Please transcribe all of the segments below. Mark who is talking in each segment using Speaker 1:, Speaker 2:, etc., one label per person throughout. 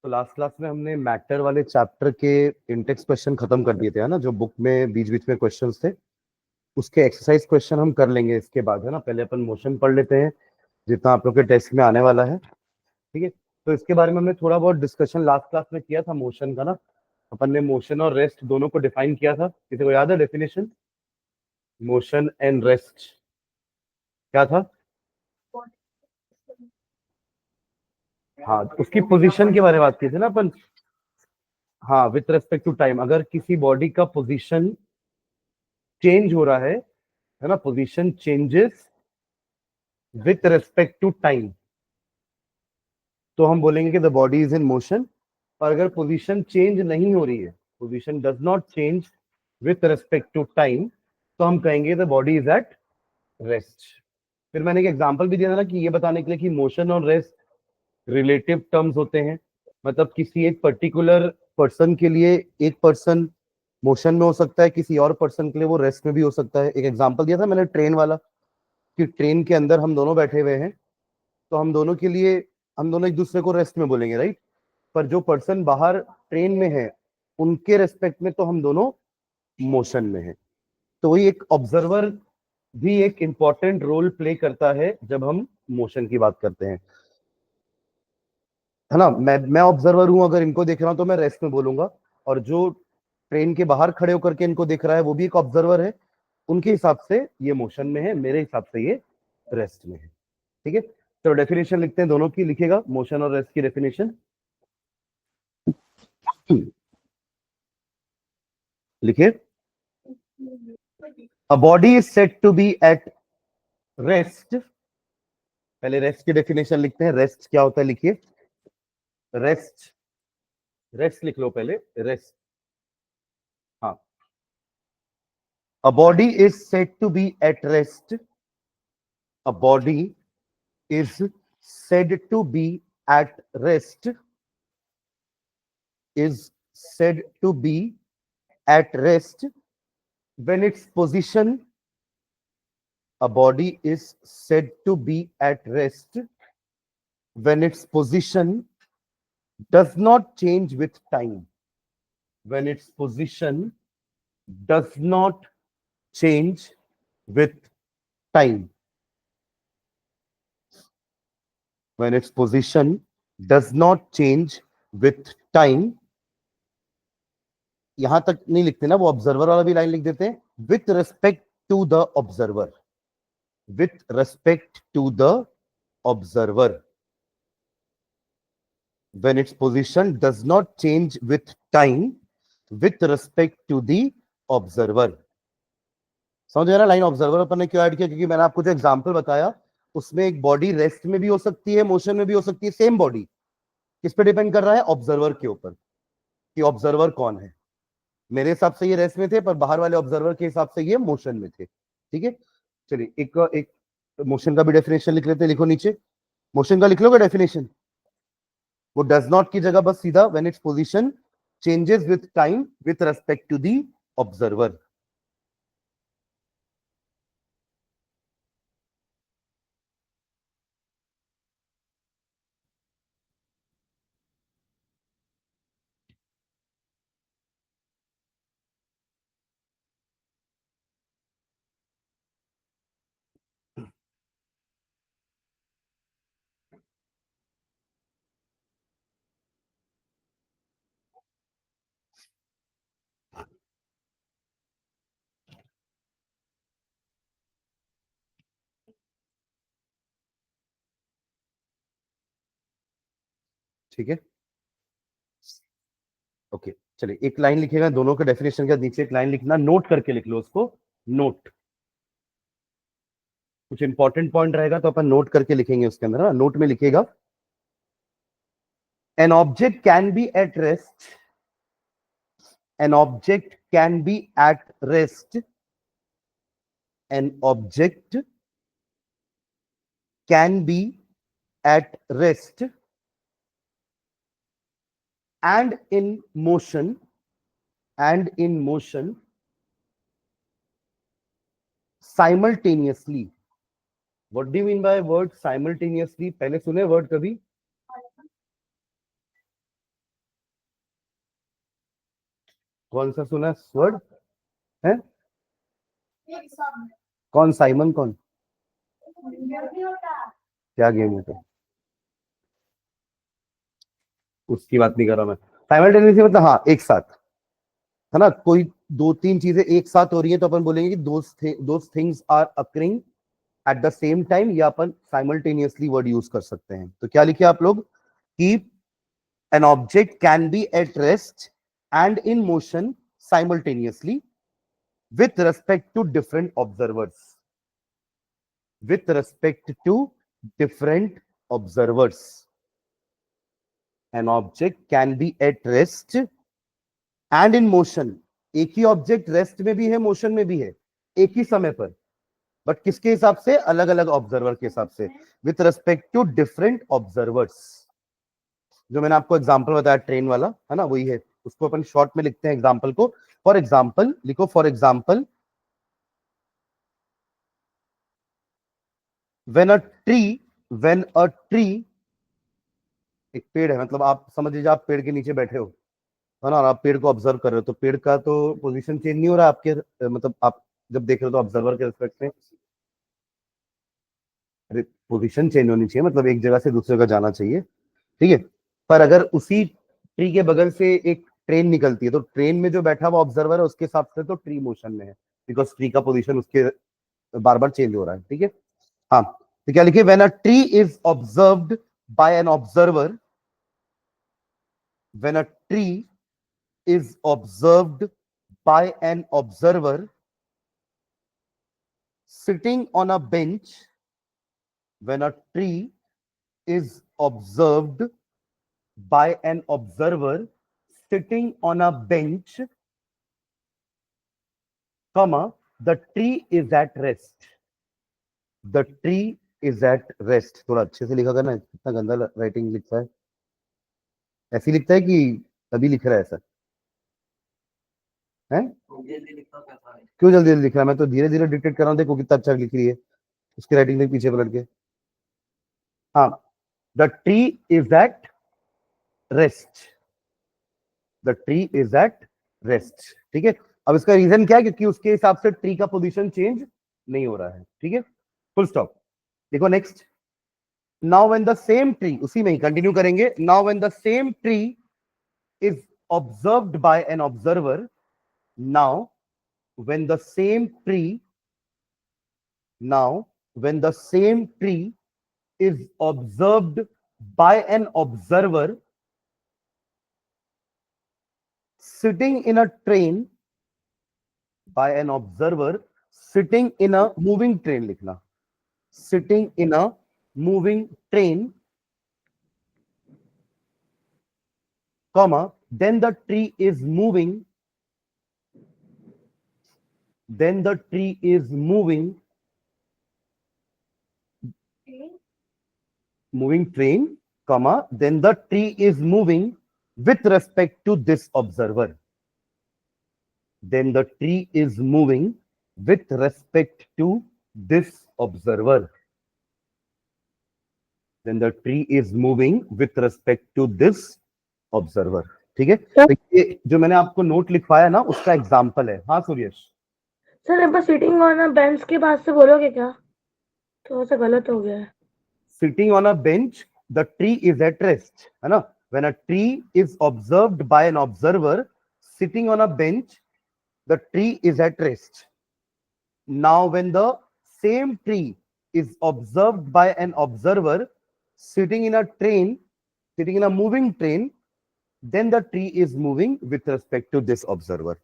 Speaker 1: तो last class में हमने मैटर वाले चैप्टर के इंडेक्स क्वेश्चन खत्म कर दिए थे, है ना, जो बुक में बीच बीच में क्वेश्चंस थे। उसके एक्सरसाइज क्वेश्चन हम कर लेंगे इसके बाद, है ना। पहले अपन मोशन पढ़ लेते हैं जितना आप लोग के टेस्ट में आने वाला है, ठीक है। तो इसके बारे में हमने थोड़ा बहुत डिस्कशन लास्ट क्लास में किया था मोशन का ना। अपन ने मोशन और रेस्ट दोनों को डिफाइन किया था। किसी को याद है डेफिनेशन? मोशन एंड रेस्ट क्या था? हाँ, उसकी पोजीशन के बारे में बात की थी ना अपन। हाँ, विथ रेस्पेक्ट टू टाइम, अगर किसी बॉडी का पोजीशन चेंज हो रहा है ना, position changes with respect to time, तो हम बोलेंगे कि the body is in motion. और अगर पोजीशन चेंज नहीं हो रही है, position does not change with respect to time, तो हम कहेंगे the body is at rest. फिर मैंने एक एग्जांपल भी दिया था ना, कि ये बताने के लिए कि मोशन और रेस्ट रिलेटिव टर्म्स होते हैं। मतलब किसी एक पर्टिकुलर पर्सन के लिए एक पर्सन मोशन में हो सकता है, किसी और पर्सन के लिए वो रेस्ट में भी हो सकता है। एक एग्जांपल दिया था मैंने ट्रेन वाला, कि ट्रेन के अंदर हम दोनों बैठे हुए हैं, तो हम दोनों के लिए हम दोनों एक दूसरे को रेस्ट में बोलेंगे, राइट। पर जो पर्सन बाहर ट्रेन में है, उनके रेस्पेक्ट में तो हम दोनों मोशन में है। तो वही एक ऑब्जर्वर भी एक इंपॉर्टेंट रोल प्ले करता है जब हम मोशन की बात करते हैं, है ना। मैं ऑब्जर्वर हूं, अगर इनको देख रहा हूं तो मैं रेस्ट में बोलूंगा। और जो ट्रेन के बाहर खड़े होकर के इनको देख रहा है, वो भी एक ऑब्जर्वर है। उनके हिसाब से ये मोशन में है, मेरे हिसाब से ये रेस्ट में है, ठीक है। तो डेफिनेशन लिखते हैं दोनों की, लिखेगा मोशन और रेस्ट की डेफिनेशन। लिखिए, a body is said to be at rest. पहले रेस्ट की डेफिनेशन लिखते हैं, रेस्ट क्या होता है, लिखिए। रेस्ट, रेस्ट लिख लो पहले, रेस्ट। हाँ, a body is said to be at rest. A body is said to be at rest, is said to be at rest when its position. A body is said to be at rest when its position does not change with time. When its position does not change with time. When its position does not change with time. यहां तक नहीं लिखते ना, वो observer वाला भी line लिख देते हैं, with respect to the observer. With respect to the observer, when its position does not change with time, with respect to the observer। समझ गया ना लाइन? ऑब्जर्वर अपन ने क्यों ऐड किया? क्योंकि मैंने आपको जो एग्जांपल बताया, उसमें एक बॉडी रेस्ट में भी हो सकती है, मोशन में भी हो सकती है। सेम बॉडी किस पे डिपेंड कर रहा है? ऑब्जर्वर के ऊपर, कि ऑब्जर्वर कौन है। मेरे हिसाब से ये रेस्ट में थे, पर बाहर वाले ऑब्जर्वर के हिसाब से ये मोशन में थे, ठीक है। चलिए एक एक मोशन का भी डेफिनेशन लिख लेते हैं, लिखो नीचे। मोशन का लिख लोगे डेफिनेशन? वो डज नॉट की जगह बस सीधा when its position changes with time with respect to the observer. ठीक है, ओके। चलिए एक लाइन लिखेगा दोनों के डेफिनेशन के नीचे, एक लाइन लिखना, नोट करके लिख लो उसको। नोट, कुछ इंपॉर्टेंट पॉइंट रहेगा तो अपन नोट करके लिखेंगे उसके अंदर ना। नोट में लिखेगा, an object can be at rest, an object can be at rest, an object can be at rest and in motion, and in motion simultaneously। what do you mean by word simultaneously? पहले सुने word कभी? कौन सा सुना sword है? कौन Simon कौन? क्या गेम है तो? उसकी बात नहीं कर रहा मैं। साइमल्टेनियसली मतलब हाँ एक साथ, है ना, कोई दो तीन चीजें एक साथ हो रही है तो अपन बोलेंगे कि those things are occurring at the same time, या अपन साइमल्टेनियसली वर्ड यूज कर सकते हैं। तो क्या लिखे आप लोग कि an object can be at rest and in motion simultaneously with respect to different observers, with respect to different observers, an object can be at rest and in motion। एक ही ऑब्जेक्ट रेस्ट में भी है motion में भी है एक ही समय पर, बट किसके हिसाब से? अलग अलग ऑब्जर्वर के हिसाब से, with respect to different observers. जो मैंने आपको एग्जांपल बताया ट्रेन वाला, है ना, वही है। उसको अपन शॉर्ट में लिखते हैं एग्जांपल को। फॉर एग्जांपल लिखो, for example when a tree, when a tree, एक पेड़ है, मतलब आप समझ लीजिए आप पेड़ के नीचे बैठे हो, है ना, और आप पेड़ को ऑब्जर्व कर रहे हो, तो पेड़ का तो पोजीशन चेंज नहीं हो रहा आपके, मतलब आप जब देख रहे हो तो ऑब्जर्वर के रिस्पेक्ट में। अरे पोजीशन चेंज होनी चाहिए, मतलब एक जगह से दूसरे जगह जाना चाहिए, ठीक है। पर अगर उसी ट्री के बगल से एक ट्रेन निकलती है तो ट्रेन में जो बैठा हुआ ऑब्जर्वर है उसके हिसाब से तो ट्री मोशन में है, बिकॉज ट्री का पोजीशन उसके बार बार चेंज हो रहा है, ठीक है। हाँ, तो क्या लिखिए, when a tree is observed by an observer, when a tree is observed by an observer sitting on a bench, when a tree is observed by an observer sitting on a bench, comma, the tree is at rest, the tree is at rest। थोड़ा अच्छे से लिखा करना, इतना गंदा writing लिखता है। ऐसे लिखता है कि अभी लिख रहा है ऐसा है? क्यों जल्दी जल्दी लिख रहा है? मैं तो धीरे धीरे डिक्टेट कर रहा हूँ, देखो कितना अच्छा लिख रही है। उसकी राइटिंग देख पीछे पलट के। हाँ, the tree is at rest, the tree is at rest, ठीक है। अब इसका रीजन क्या है? क्योंकि उसके हिसाब से ट्री का पोजीशन चेंज नहीं हो रहा है, ठीक है, फुल स्टॉप। देखो next, now when the same tree, उसी में ही कंटिन्यू करेंगे, now when the same tree is observed by an observer, now when the same tree, now when the same tree is observed by an observer sitting in a train, by an observer sitting in a moving train, लिखना, sitting in a moving train, comma, then the tree is moving, then the tree is moving, moving train, comma, then the tree is moving with respect to this observer, then the tree is moving with respect to this observer, then the tree is moving with respect to this observer, ठीक है। तो ये जो मैंने आपको note लिखवाया ना उसका एग्जांपल है। हाँ सूर्यश।
Speaker 2: सर एक बार सिटिंग ऑन अ बेंच के बाद से बोलोगे क्या? थोड़ा सा गलत हो गया है।
Speaker 1: Sitting on a bench, the tree is at rest, है ना। When a tree is observed by an observer sitting on a bench, the tree is at rest. Now when the same tree is observed by an observer sitting in a train, sitting in a moving train, then the tree is moving with respect to this observer,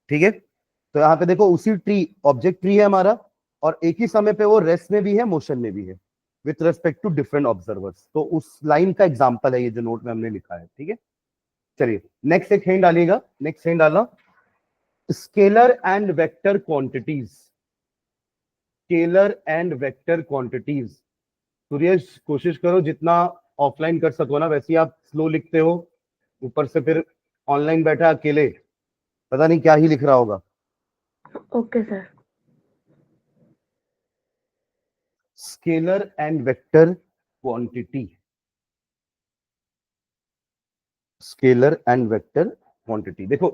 Speaker 1: ठीक है। तो यहाँ पे देखो उसी tree, object tree है हमारा, और एक ही समय पे वो रेस्ट में भी है मोशन में भी है, with respect to different observers. तो उस लाइन का एग्जांपल है ये जो नोट में हमने लिखा है, ठीक है। चलिए नेक्स्ट एक हिंट डालिएगा, नेक्स्ट हिंट डालना, scalar and vector quantities, scalar and vector quantities. Suresh कोशिश करो जितना ऑफलाइन कर सको ना, वैसे ही आप स्लो लिखते हो, ऊपर से फिर ऑनलाइन बैठा अकेले, पता नहीं क्या ही लिख रहा होगा।
Speaker 2: Okay sir.
Speaker 1: Scalar and vector quantity, scalar and vector quantity. देखो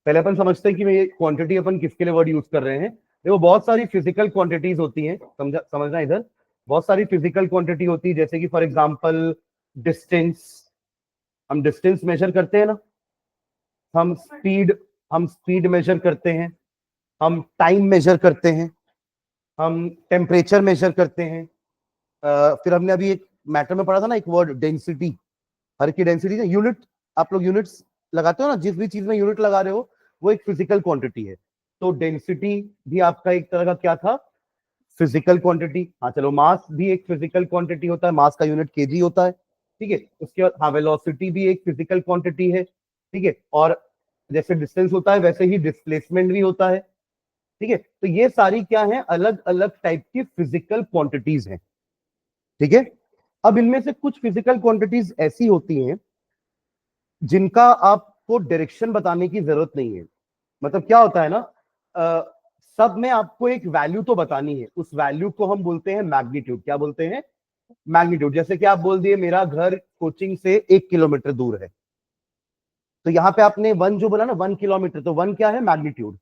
Speaker 1: पहले अपन समझते हैं कि ये क्वांटिटी अपन किसके लिए वर्ड यूज कर रहे हैं। देखो बहुत सारी फिजिकल क्वांटिटीज होती हैं, समझना इधर, बहुत सारी फिजिकल क्वांटिटी होती है, जैसे कि फॉर एग्जांपल डिस्टेंस, हम डिस्टेंस मेजर करते हैं ना, हम स्पीड मेजर करते हैं, हम टाइम मेजर करते हैं, हम टेम्परेचर मेजर करते हैं। फिर हमने अभी एक मैटर में पढ़ा था ना एक वर्ड डेंसिटी, हर की डेंसिटी यूनिट, आप लोग यूनिट्स लगाते हो ना, जिस भी चीज में यूनिट लगा रहे हो वो एक फिजिकल क्वांटिटी है। तो डेंसिटी भी आपका एक तरह का क्या था, फिजिकल क्वांटिटी। हाँ चलो, मास भी एक फिजिकल क्वांटिटी होता है, मास का यूनिट केजी होता है, ठीक है। उसके बाद हाँ वेलोसिटी भी एक फिजिकल क्वांटिटी है, ठीक है। और जैसे डिस्टेंस होता है वैसे ही डिस्प्लेसमेंट भी होता है, ठीक है। तो ये सारी क्या है, अलग अलग टाइप की फिजिकल क्वांटिटीज हैं, ठीक है। अब इनमें से कुछ फिजिकल क्वांटिटीज ऐसी होती हैं जिनका आपको डायरेक्शन बताने की जरूरत नहीं है। मतलब क्या होता है ना, सब में आपको एक वैल्यू तो बतानी है, उस वैल्यू को हम बोलते हैं मैग्नीट्यूड। क्या बोलते हैं, मैग्नीट्यूड। जैसे कि आप बोल दिए मेरा घर कोचिंग से 1 किलोमीटर दूर है, तो यहां पे आपने वन जो बोला ना, 1 किलोमीटर, तो वन क्या है, मैग्नीट्यूड।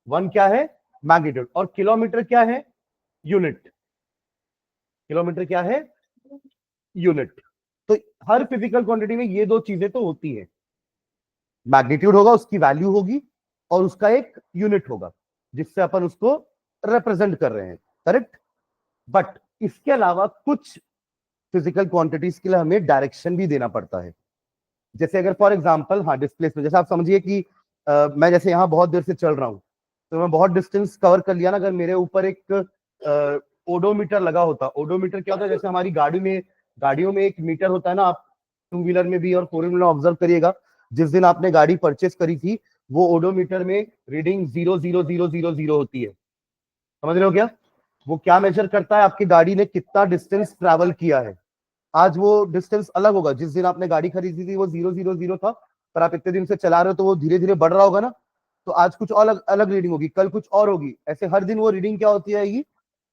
Speaker 1: वन क्या है, मैग्नीट्यूड। और किलोमीटर क्या है, यूनिट। किलोमीटर क्या है, यूनिट। तो हर फिजिकल क्वांटिटी में ये दो चीजें तो होती है, मैग्नीट्यूड होगा, उसकी वैल्यू होगी, और उसका एक यूनिट होगा जिससे अपन उसको रिप्रेजेंट कर रहे हैं, करेक्ट। बट इसके अलावा कुछ फिजिकल क्वांटिटीज के लिए हमें डायरेक्शन भी देना पड़ता है। जैसे अगर फॉर एग्जांपल, हाँ डिस्प्लेसमेंट, जैसे आप समझिए कि मैं जैसे यहाँ बहुत देर से चल रहा हूँ, तो मैं बहुत डिस्टेंस कवर कर लिया ना, अगर मेरे ऊपर एक ओडोमीटर लगा होता। ओडोमीटर क्या होता है, जैसे हमारी गाड़ियों में एक मीटर होता है ना, आप टू व्हीलर में भी और फोर व्हीलर में ऑब्जर्व करिएगा, जिस दिन आपने गाड़ी परचेस करी थी वो ओडोमीटर में रीडिंग 00000 होती है, समझ रहे हो क्या। वो क्या मेजर करता है, आपकी गाड़ी ने कितना डिस्टेंस ट्रैवल किया है। आज वो डिस्टेंस अलग होगा, जिस दिन आपने गाड़ी खरीदी थी वो 000 था, पर आप इतने दिन से चला रहे हो तो वो धीरे धीरे बढ़ रहा होगा ना, तो आज कुछ अलग अलग रीडिंग होगी, कल कुछ और होगी, ऐसे हर दिन वो रीडिंग क्या होती जाएगी,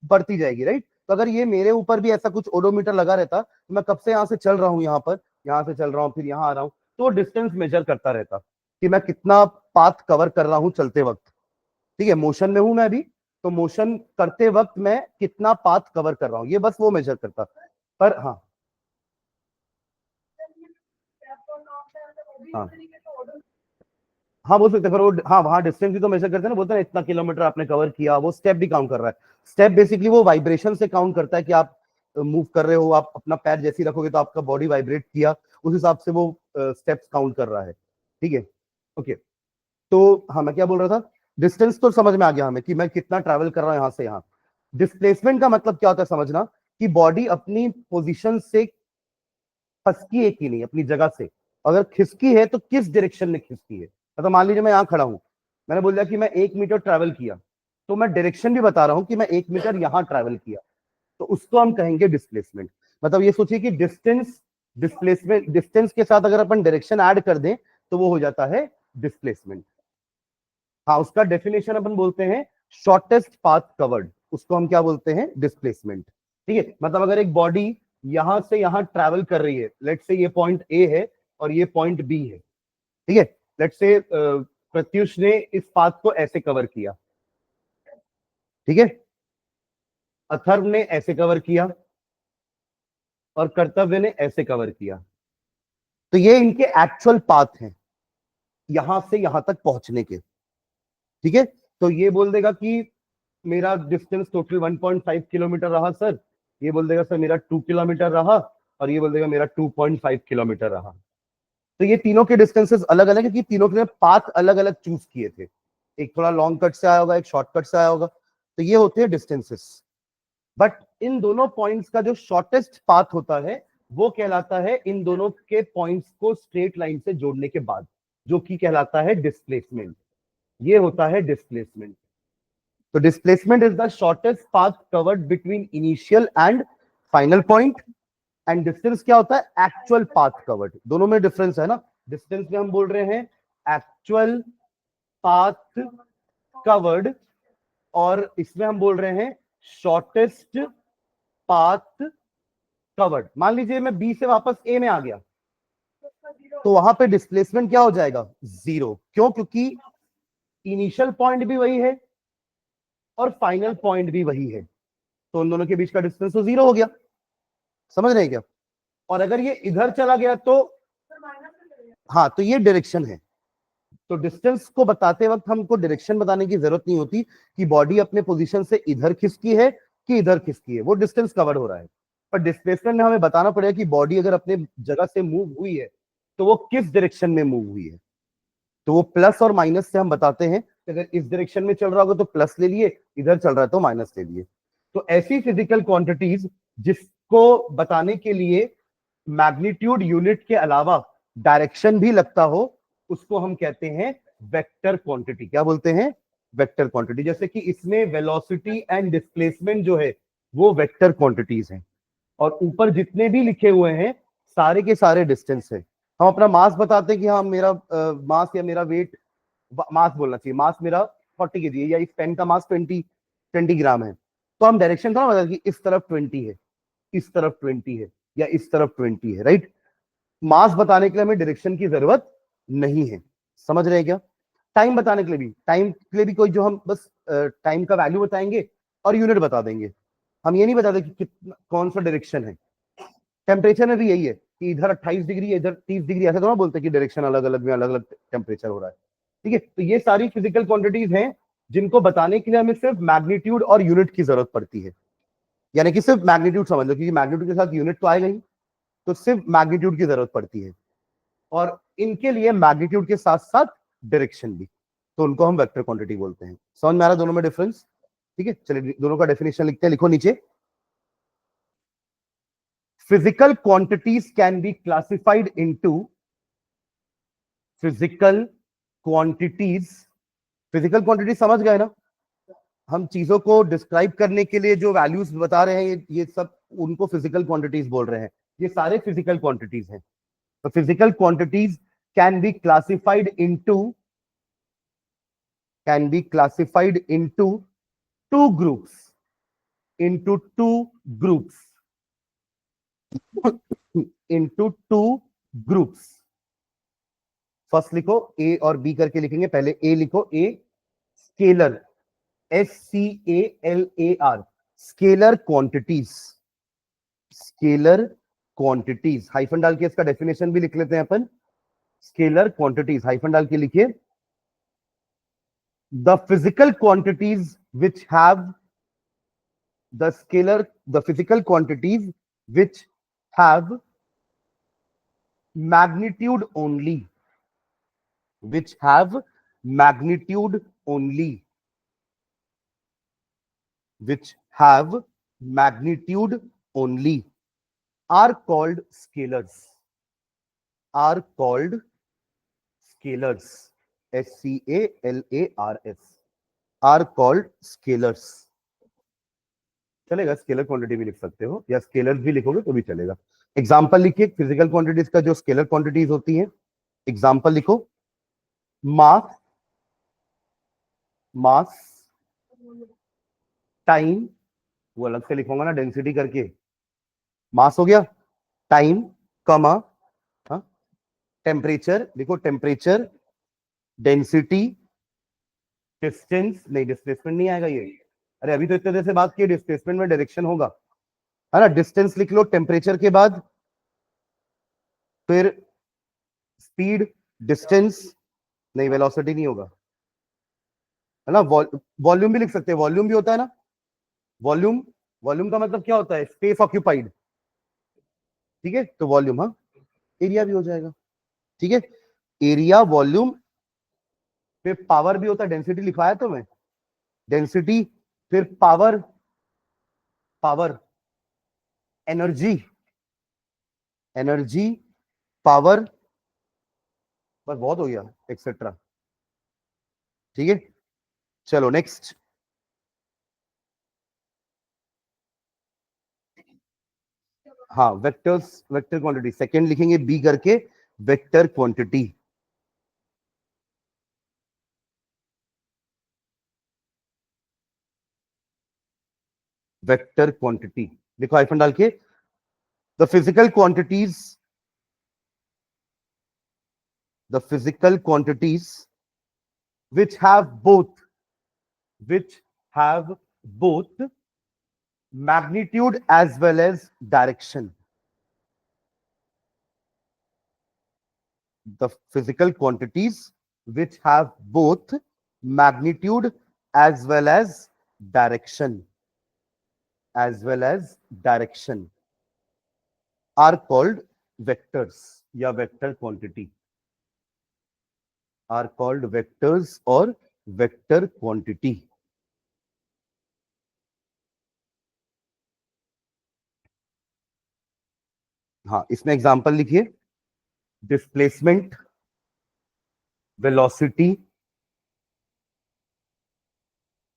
Speaker 1: बढ़ती जाएगी, राइट। तो अगर ये मेरे ऊपर भी ऐसा कुछ ओडोमीटर लगा रहता, तो मैं कब से यहाँ से चल रहा हूँ, यहाँ से चल रहा हूँ, फिर यहाँ आ रहा हूँ, तो डिस्टेंस मेजर करता रहता कि मैं कितना पाथ कवर कर रहा हूँ चलते वक्त, ठीक है। मोशन में हूं मैं अभी, तो मोशन करते वक्त मैं कितना पाथ कवर कर रहा हूँ, ये बस वो मेजर करता। पर हाँ, हाँ हाँ बोल सकते हैं, पर वो हाँ वहां डिस्टेंस भी तो मेजर करते हैं ना, बोलते हैं इतना किलोमीटर आपने कवर किया, वो स्टेप भी काउंट कर रहा है। स्टेप बेसिकली वो वाइब्रेशन से काउंट करता है कि आप मूव कर रहे हो, आप अपना पैर जैसे ही रखोगे तो आपका बॉडी वाइब्रेट किया, उस हिसाब से वो स्टेप्स काउंट कर रहा है, ठीक है। ओके, तो हाँ मैं क्या बोल रहा था, डिस्टेंस तो समझ में आ गया हमें कि मैं कितना ट्रैवल कर रहा हूँ यहाँ से यहाँ। डिस्प्लेसमेंट का मतलब क्या होता है समझना, कि बॉडी अपनी पोजीशन से फसकी है कि नहीं, अपनी जगह से अगर खिसकी है तो किस डायरेक्शन में खिसकी है। मतलब मान लीजिए मैं यहाँ खड़ा हूं, मैंने बोल दिया कि मैं 1 मीटर ट्रैवल किया, तो मैं डायरेक्शन भी बता रहा हूं कि मैं 1 मीटर यहाँ ट्रैवल किया, तो उसको हम कहेंगे डिस्प्लेसमेंट। मतलब ये सोचिए कि डिस्टेंस के साथ अगर अपन डायरेक्शन ऐड कर दें तो वो हो जाता है डिस्प्लेसमेंट। हाँ, उसका डेफिनेशन अपन बोलते हैं शॉर्टेस्ट पाथ कवर्ड, उसको हम क्या बोलते हैं, डिस्प्लेसमेंट, ठीक है। मतलब अगर एक बॉडी यहां से यहां ट्रैवल कर रही है, लेट्स से ये पॉइंट ए है और ये पॉइंट बी है, ठीक है। लेट्स से प्रत्युष ने इस पाथ को ऐसे कवर किया, ठीक है, अथर्व ने ऐसे कवर किया और कर्तव्य ने ऐसे कवर किया, तो ये इनके एक्चुअल पाथ हैं यहां से यहां तक पहुंचने के, ठीक है। तो ये बोल देगा कि मेरा डिस्टेंस टोटल 1.5 किलोमीटर रहा सर, ये बोल देगा सर मेरा 2 किलोमीटर रहा, और ये बोल देगा मेरा 2.5 किलोमीटर रहा। तो ये तीनों के डिस्टेंसेस अलग अलग है, क्योंकि तीनों के पाथ अलग अलग चूज किए थे, एक थोड़ा लॉन्ग कट से आया होगा, एक शॉर्टकट से आया होगा, तो ये होते हैं डिस्टेंसेस। बट इन दोनों पॉइंट्स का जो शॉर्टेस्ट पाथ होता है वो कहलाता है इन दोनों के पॉइंट्स को स्ट्रेट लाइन से जोड़ने के बाद, जो कि कहलाता है डिस्प्लेसमेंट। ये होता है डिस्प्लेसमेंट। तो displacement is the shortest path covered between initial and final point. And distance क्या होता है, एक्चुअल पाथ कवर्ड। दोनों में डिफरेंस है ना, डिस्टेंस में हम बोल रहे हैं एक्चुअल पाथ कवर्ड, और इसमें हम बोल रहे हैं शॉर्टेस्ट पाथ कवर्ड। मान लीजिए मैं बी से वापस ए में आ गया, तो वहां पे डिस्प्लेसमेंट क्या हो जाएगा, 0। क्यों, क्योंकि इनिशियल पॉइंट भी वही है और फाइनल पॉइंट भी वही है, तो उन दोनों के बीच का डिस्टेंस तो 0 हो गया। समझ रहे हैं क्या? और अगर ये इधर चला गया तो हाँ, तो ये डायरेक्शन है। तो डिस्टेंस को बताते वक्त हमको डायरेक्शन बताने की जरूरत नहीं होती कि बॉडी अपने पोजीशन से इधर खिसकी है कि इधर खिसकी है, वो डिस्टेंस कवर हो रहा है। पर डिस्प्लेसमेंट में हमें बताना पड़ेगा कि बॉडी अगर अपने जगह से मूव हुई है तो वो किस डायरेक्शन में मूव हुई है। तो वो प्लस और माइनस से हम बताते हैं कि अगर इस डायरेक्शन में चल रहा होगा तो प्लस ले लिए, इधर चल रहा है तो माइनस ले लिए। तो ऐसी फिजिकल क्वांटिटीज जिसको बताने के लिए मैग्नीट्यूड यूनिट के अलावा डायरेक्शन भी लगता हो, उसको हम कहते हैं वेक्टर क्वांटिटी। क्या बोलते हैं? Vector quantity. जैसे कि इसमें वेलोसिटी एंड डिस्प्लेसमेंट जो है वो वेक्टर क्वांटिटीज हैं, और ऊपर जितने भी लिखे हुए हैं सारे के सारे डिस्टेंस है। हम अपना मास बताते हैं कि हाँ मेरा मास या मेरा वेट, मास बोलना चाहिए, मास मेरा 40 kg है या इस पेन का मास 20 ग्राम है, तो हम डायरेक्शन थोड़ा बताते कि इस तरफ 20 है, इस तरफ 20 है या इस तरफ 20 है, राइट। मास बताने के लिए हमें डायरेक्शन की जरूरत नहीं है। समझ रहे हैं क्या? टाइम बताने के लिए भी कोई जो हम बस टाइम का वैल्यू बताएंगे और यूनिट बता देंगे। हम ये नहीं बताते कि कितना कौन सा डायरेक्शन है। टेम्परेचर में भी यही है कि इधर 28 डिग्री, इधर 30 डिग्री, ऐसा थोड़ा बोलते कि डायरेक्शन अलग अलग में अलग अलग टेम्परेचर हो रहा है। ठीक है, तो ये सारी फिजिकल क्वांटिटीज हैं जिनको बताने के लिए हमें सिर्फ मैग्नीट्यूड और यूनिट की जरूरत पड़ती है। यानी कि सिर्फ मैग्नीट्यूड समझ लो, क्योंकि मैग्नीट्यूड के साथ यूनिट तो आएगा ही, तो सिर्फ मैग्नीट्यूड की जरूरत पड़ती है। और इनके लिए मैग्नीट्यूड के साथ साथ डायरेक्शन भी, तो उनको हम वेक्टर क्वांटिटी बोलते हैं। समझ में आ रहा दोनों में डिफरेंस? ठीक है, चलिए दोनों का डेफिनेशन लिखते हैं, लिखो नीचे। Physical quantities can be classified into physical quantities. Physical quantity समझ गए ना? हम चीजों को डिस्क्राइब करने के लिए जो वैल्यूज बता रहे हैं ये सब उनको फिजिकल क्वांटिटीज बोल रहे हैं। ये सारे फिजिकल क्वांटिटीज हैं। तो physical quantities can be classified into two groups, into two groups। First लिखो ए और बी करके लिखेंगे। पहले ए लिखो, a scalar, SCALAR, scalar quantities. Scalar quantities hyphen डाल के इसका डेफिनेशन भी लिख लेते हैं अपन। स्केलर क्वांटिटीज हाइफन डाल के लिखिए, the physical quantities which have the physical quantities which have magnitude only, which have magnitude only, which have magnitude only are called scalars, are called scalars, SCALARS, are called scalars। चलेगा, scalar quantity भी लिख सकते हो या scalars भी लिखोगे तो भी चलेगा। एग्जांपल लिखिए फिजिकल क्वांटिटीज का, जो स्केलर क्वांटिटीज होती हैं। एग्जांपल लिखो, मास, मास टाइम, वो अलग से लिखूंगा ना डेंसिटी करके, मास हो गया, टाइम कमा, टेम्परेचर लिखो, टेम्परेचर, डेंसिटी, डिस्टेंस, नहीं डिस्प्लेसमेंट नहीं आएगा ये, अरे अभी तो इतने देर से बात की, डिस्प्लेसमेंट में डायरेक्शन होगा, है ना। डिस्टेंस लिख लो टेम्परेचर के बाद, फिर स्पीड, डिस्टेंस, नहीं वेलोसिटी नहीं होगा, है ना। वॉल्यूम भी लिख सकते हैं, वॉल्यूम भी होता है ना। वॉल्यूम, वॉल्यूम का मतलब क्या होता है? Space occupied. ठीक है, तो वॉल्यूम, हाँ एरिया भी हो जाएगा। ठीक है, एरिया, वॉल्यूम, फिर पावर भी होता है, डेंसिटी लिखवाया तो मैं, डेंसिटी, फिर power, power, energy, energy, power, बस बहुत हो गया, एक्सेट्रा। ठीक है, चलो नेक्स्ट। हाँ, वेक्टर्स, वेक्टर क्वांटिटी सेकंड लिखेंगे बी करके, वेक्टर क्वांटिटी। वेक्टर क्वांटिटी देखो हाइफन डाल के, the physical quantities, the physical quantities which have both magnitude as well as direction. The physical quantities which have both magnitude as well as direction are called vectors या vector quantity are called vectors or vector quantity. हाँ, इसमें example लिखिए. Displacement, velocity,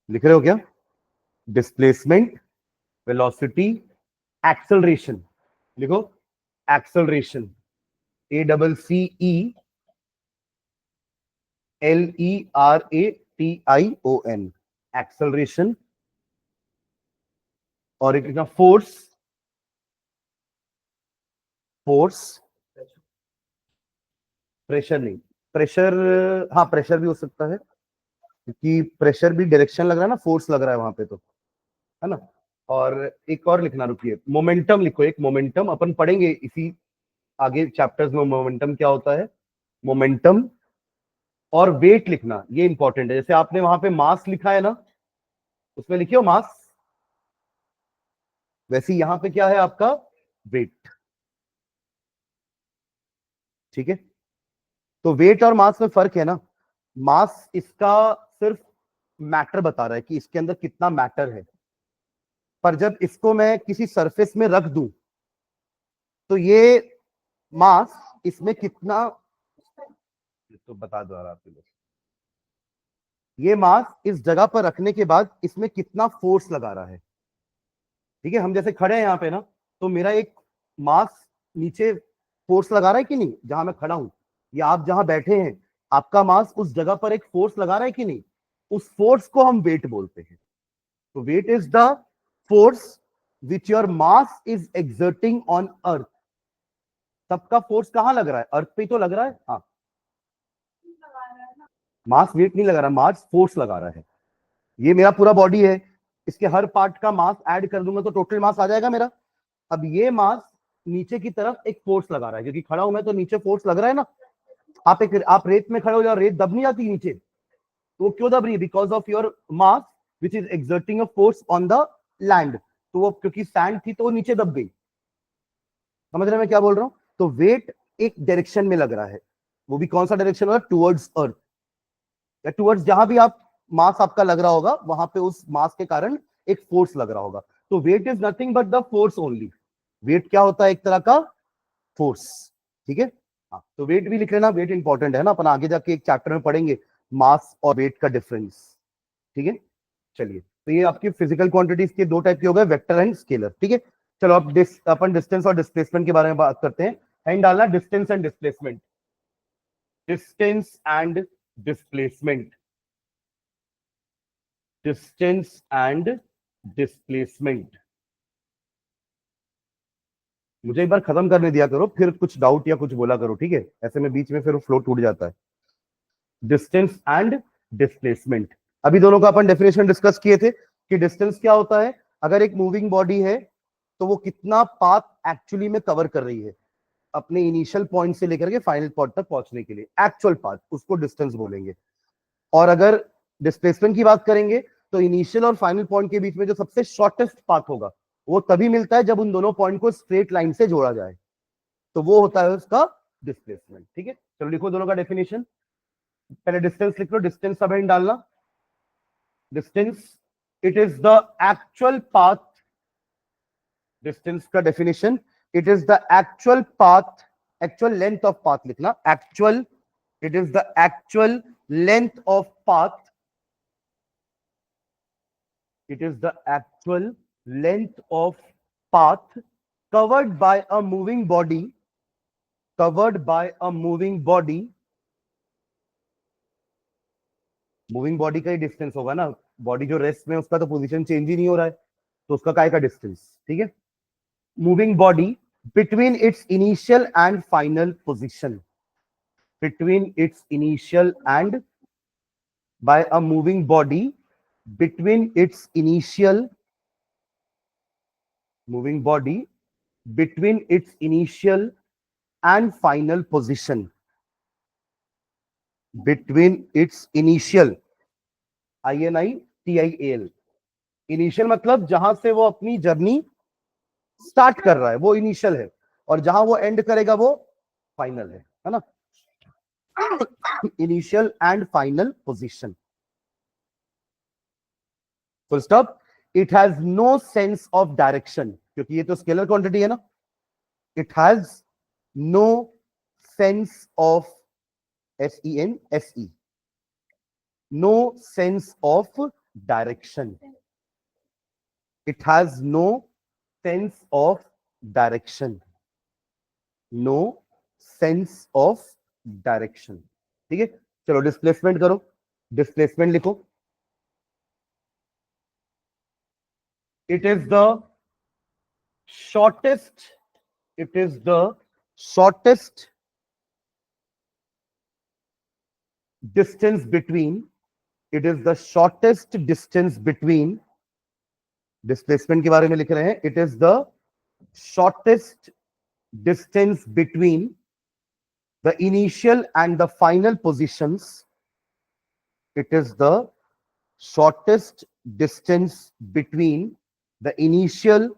Speaker 1: लिख रहे हो क्या? Displacement, velocity, acceleration. लिखो acceleration, ACCELERATION, acceleration. और एक लिखना फोर्स, प्रेशर नहीं, प्रेशर, हाँ प्रेशर भी हो सकता है क्योंकि प्रेशर भी डायरेक्शन लग रहा है ना, फोर्स लग रहा है वहां पे, तो है ना. और एक और लिखना, रुकिए, मोमेंटम लिखो. एक मोमेंटम अपन पढ़ेंगे इसी आगे चैप्टर्स में, मोमेंटम क्या होता है. मोमेंटम और वेट लिखना, ये इंपॉर्टेंट है. जैसे आपने वहां पे मास लिखा है ना, उसमें लिखियो मास, वैसे यहां पे क्या है आपका वेट. ठीक है, तो वेट और मास में फर्क है ना. मास इसका सिर्फ मैटर बता रहा है कि इसके अंदर कितना मैटर है, पर जब इसको मैं किसी सरफेस में रख दूं तो ये मास इसमें कितना, तो बता दो यार आपके लोग, ये मास इस जगह पर रखने के बाद इसमें कितना फोर्स लगा रहा है. ठीक है, हम जैसे खड़े हैं यहाँ पे ना, तो मेरा एक मास नीचे फोर्स लगा रहा है कि नहीं, जहां मैं खड़ा हूं, या आप जहां बैठे हैं आपका मास उस जगह पर एक फोर्स लगा रहा है कि नहीं, उस फोर्स को हम वेट बोलते हैं. तो weight is the force which your mass is exerting on earth. सबका फोर्स कहां लग रहा है, अर्थ पे ही तो लग रहा है. हाँ, मास वेट नहीं लगा रहा, मास फोर्स लगा रहा है. ये मेरा पूरा बॉडी है, इसके हर पार्ट का मास ऐड कर दूंगा तो टोटल मास आ जाएगा मेरा. अब ये मास नीचे की तरफ एक फोर्स लगा रहा है, क्योंकि खड़ा हूं मैं तो नीचे फोर्स लग रहा है ना. आप रेत में खड़े हो जाओ, रेत दब नहीं जाती नीचे, तो वो क्यों दब रही है, because of your mass which is exerting a force on the land. तो वो क्योंकि सैंड थी तो वो नीचे दब गई. समझ रहे मैं क्या बोल रहा हूं. तो वेट एक डायरेक्शन में लग रहा है, वो भी कौन सा डायरेक्शन होगा, टुवर्ड्स अर्थ, या टुवर्ड्स जहां भी आप मास आपका लग रहा होगा वहां पे उस मास के कारण एक फोर्स लग रहा होगा. तो weight is nothing but the force only. Weight क्या होता है, एक तरह का फोर्स. ठीक है, हाँ, तो वेट भी लिख लेना, वेट इंपॉर्टेंट है ना, अपन आगे जाके एक चैप्टर में पढ़ेंगे मास और वेट का डिफरेंस. ठीक है, चलिए, तो ये आपकी फिजिकल क्वांटिटीज के दो टाइप के हो गए, वेक्टर एंड स्केलर. ठीक है, चलो अब अपन डिस्टेंस और डिस्प्लेसमेंट के बारे में बात करते हैं. हैंड डालना, distance and displacement, distance and displacement, distance and displacement. मुझे एक बार खत्म करने दिया करो, फिर कुछ डाउट या कुछ बोला करो. ठीक है, ऐसे में बीच में फिर फ्लो टूट जाता है. डिस्टेंस एंड डिस्प्लेसमेंट, अभी दोनों का अपन डेफिनेशन डिस्कस किए थे कि डिस्टेंस क्या होता है, अगर एक मूविंग बॉडी है तो वो कितना पाथ एक्चुअली में कवर कर रही है अपने इनिशियल पॉइंट से लेकर के फाइनल पॉइंट तक पहुंचने के लिए, एक्चुअल पाथ, उसको डिस्टेंस बोलेंगे. और अगर डिस्प्लेसमेंट की बात करेंगे तो इनिशियल और फाइनल पॉइंट के बीच में जो सबसे शॉर्टेस्ट पाथ होगा वो तभी मिलता है जब उन दोनों पॉइंट को स्ट्रेट लाइन से जोड़ा जाए, तो वो होता है उसका डिस्प्लेसमेंट. ठीक है, चलो लिखो दोनों का डेफिनेशन. पहले डिस्टेंस लिख लो, डिस्टेंस सब हैंड डालना. Distance, it is the actual path. Distance का definition, it is the actual path, actual length of path लिखना, actual, it is the actual length of path, it is the actual length of path covered by a moving body, covered by a moving body. Moving body का ही distance होगा ना, body जो rest में उसका तो position change ही नहीं हो रहा है, तो उसका काय का डिस्टेंस. ठीक है, moving body between its initial and final position, between its initial and by a moving body between its initial and final position. Between its initial, INITIAL, initial मतलब जहां से वो अपनी जर्नी स्टार्ट कर रहा है वो इनिशियल है, और जहां वो एंड करेगा वो फाइनल है ना. Initial and final position. Full stop. It has no sense of direction, क्योंकि ये तो स्केलर क्वांटिटी है ना. It has no sense of, SENSE, no sense of direction. It has no sense of direction. No sense of direction. ठीक है, चलो displacement करो. Displacement लिखो. It is the shortest, it is the shortest distance between, it is the shortest distance between, displacement के बारे में लिख रहे हैं. it is the shortest distance between the initial and the final positions. It is the shortest distance between the initial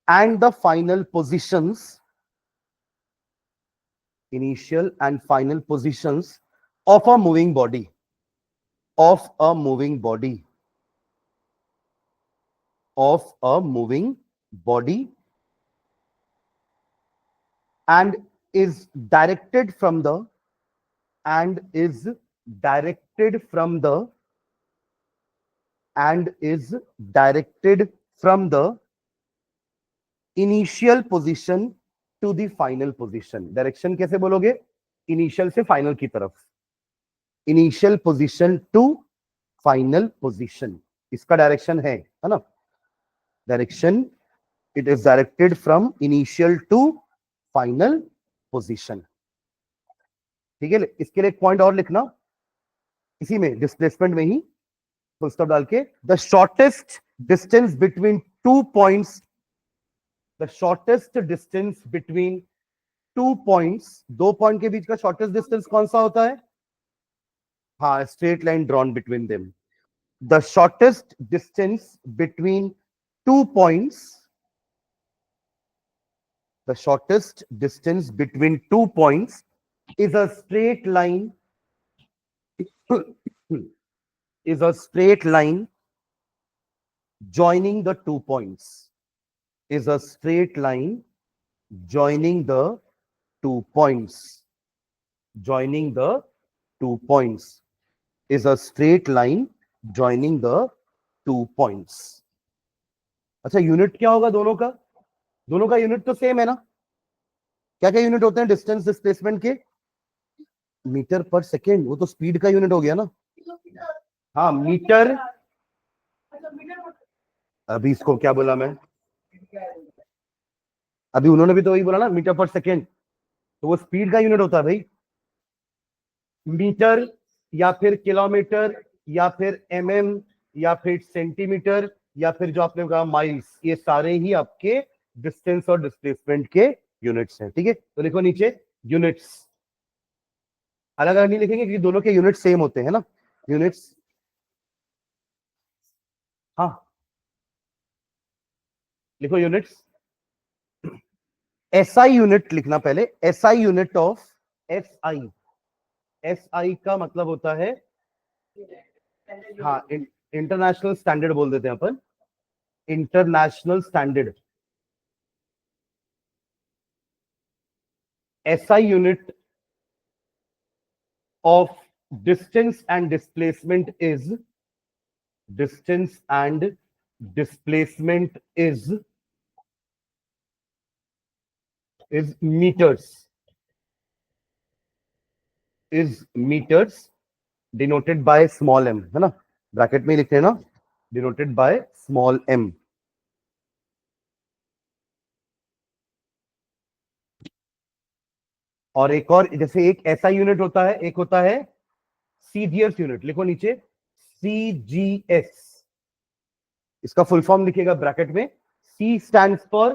Speaker 1: and the final positions, initial and final positions of a moving body, of a moving body, of a moving body, and is directed from the, and is directed from the, and is directed from the initial position to the final position. Direction कैसे बोलोगे? Initial से final की तरफ. Initial position to final position, इसका direction है ना. Direction, it is directed from initial to final position. ठीक है, इसके लिए एक पॉइंट और लिखना इसी में, डिस्प्लेसमेंट में ही फुल स्टॉप डाल के. The shortest distance between two points, the shortest distance between two points, दो पॉइंट के बीच का शॉर्टेस्ट डिस्टेंस कौन सा होता है? हाँ, straight line drawn between them. The shortest distance between two points, the shortest distance between two points is a straight line, is a straight line joining the 2 points, is a straight line joining the 2 points, joining the 2 points, is a straight line joining the 2 points. अच्छा, unit क्या होगा दोनों का? दोनों का unit तो same है ना. क्या क्या यूनिट होते हैं डिस्टेंस डिस्प्लेसमेंट के? मीटर पर सेकेंड, वो तो स्पीड का यूनिट हो गया ना. हाँ, मीटर. अभी इसको क्या बोला मैं? अभी उन्होंने भी तो वही बोला ना, मीटर पर सेकेंड. तो वो स्पीड का यूनिट होता है भाई. मीटर या फिर किलोमीटर या फिर mm या फिर सेंटीमीटर या फिर जो आपने कहा माइल्स, ये सारे ही आपके डिस्टेंस और डिस्प्लेसमेंट के यूनिट्स हैं. ठीक है, तो लिखो नीचे यूनिट्स. अलग अलग नहीं लिखेंगे क्योंकि दोनों के यूनिट सेम होते हैं ना. यूनिट्स, हाँ लिखो यूनिट्स. SI यूनिट लिखना पहले. SI unit of, SI, SI का मतलब होता है, हाँ इंटरनेशनल स्टैंडर्ड बोल देते हैं अपन. International standard. SI unit of distance and displacement is, distance and displacement is meters, is meters denoted by small m, है ना. ब्रैकेट में लिखते हैं ना, denoted by small m. और एक और, जैसे एक ऐसा यूनिट होता है, एक होता है सीजियस यूनिट. लिखो नीचे CGS, इसका फुल फॉर्म लिखिएगा ब्रैकेट में। C stands for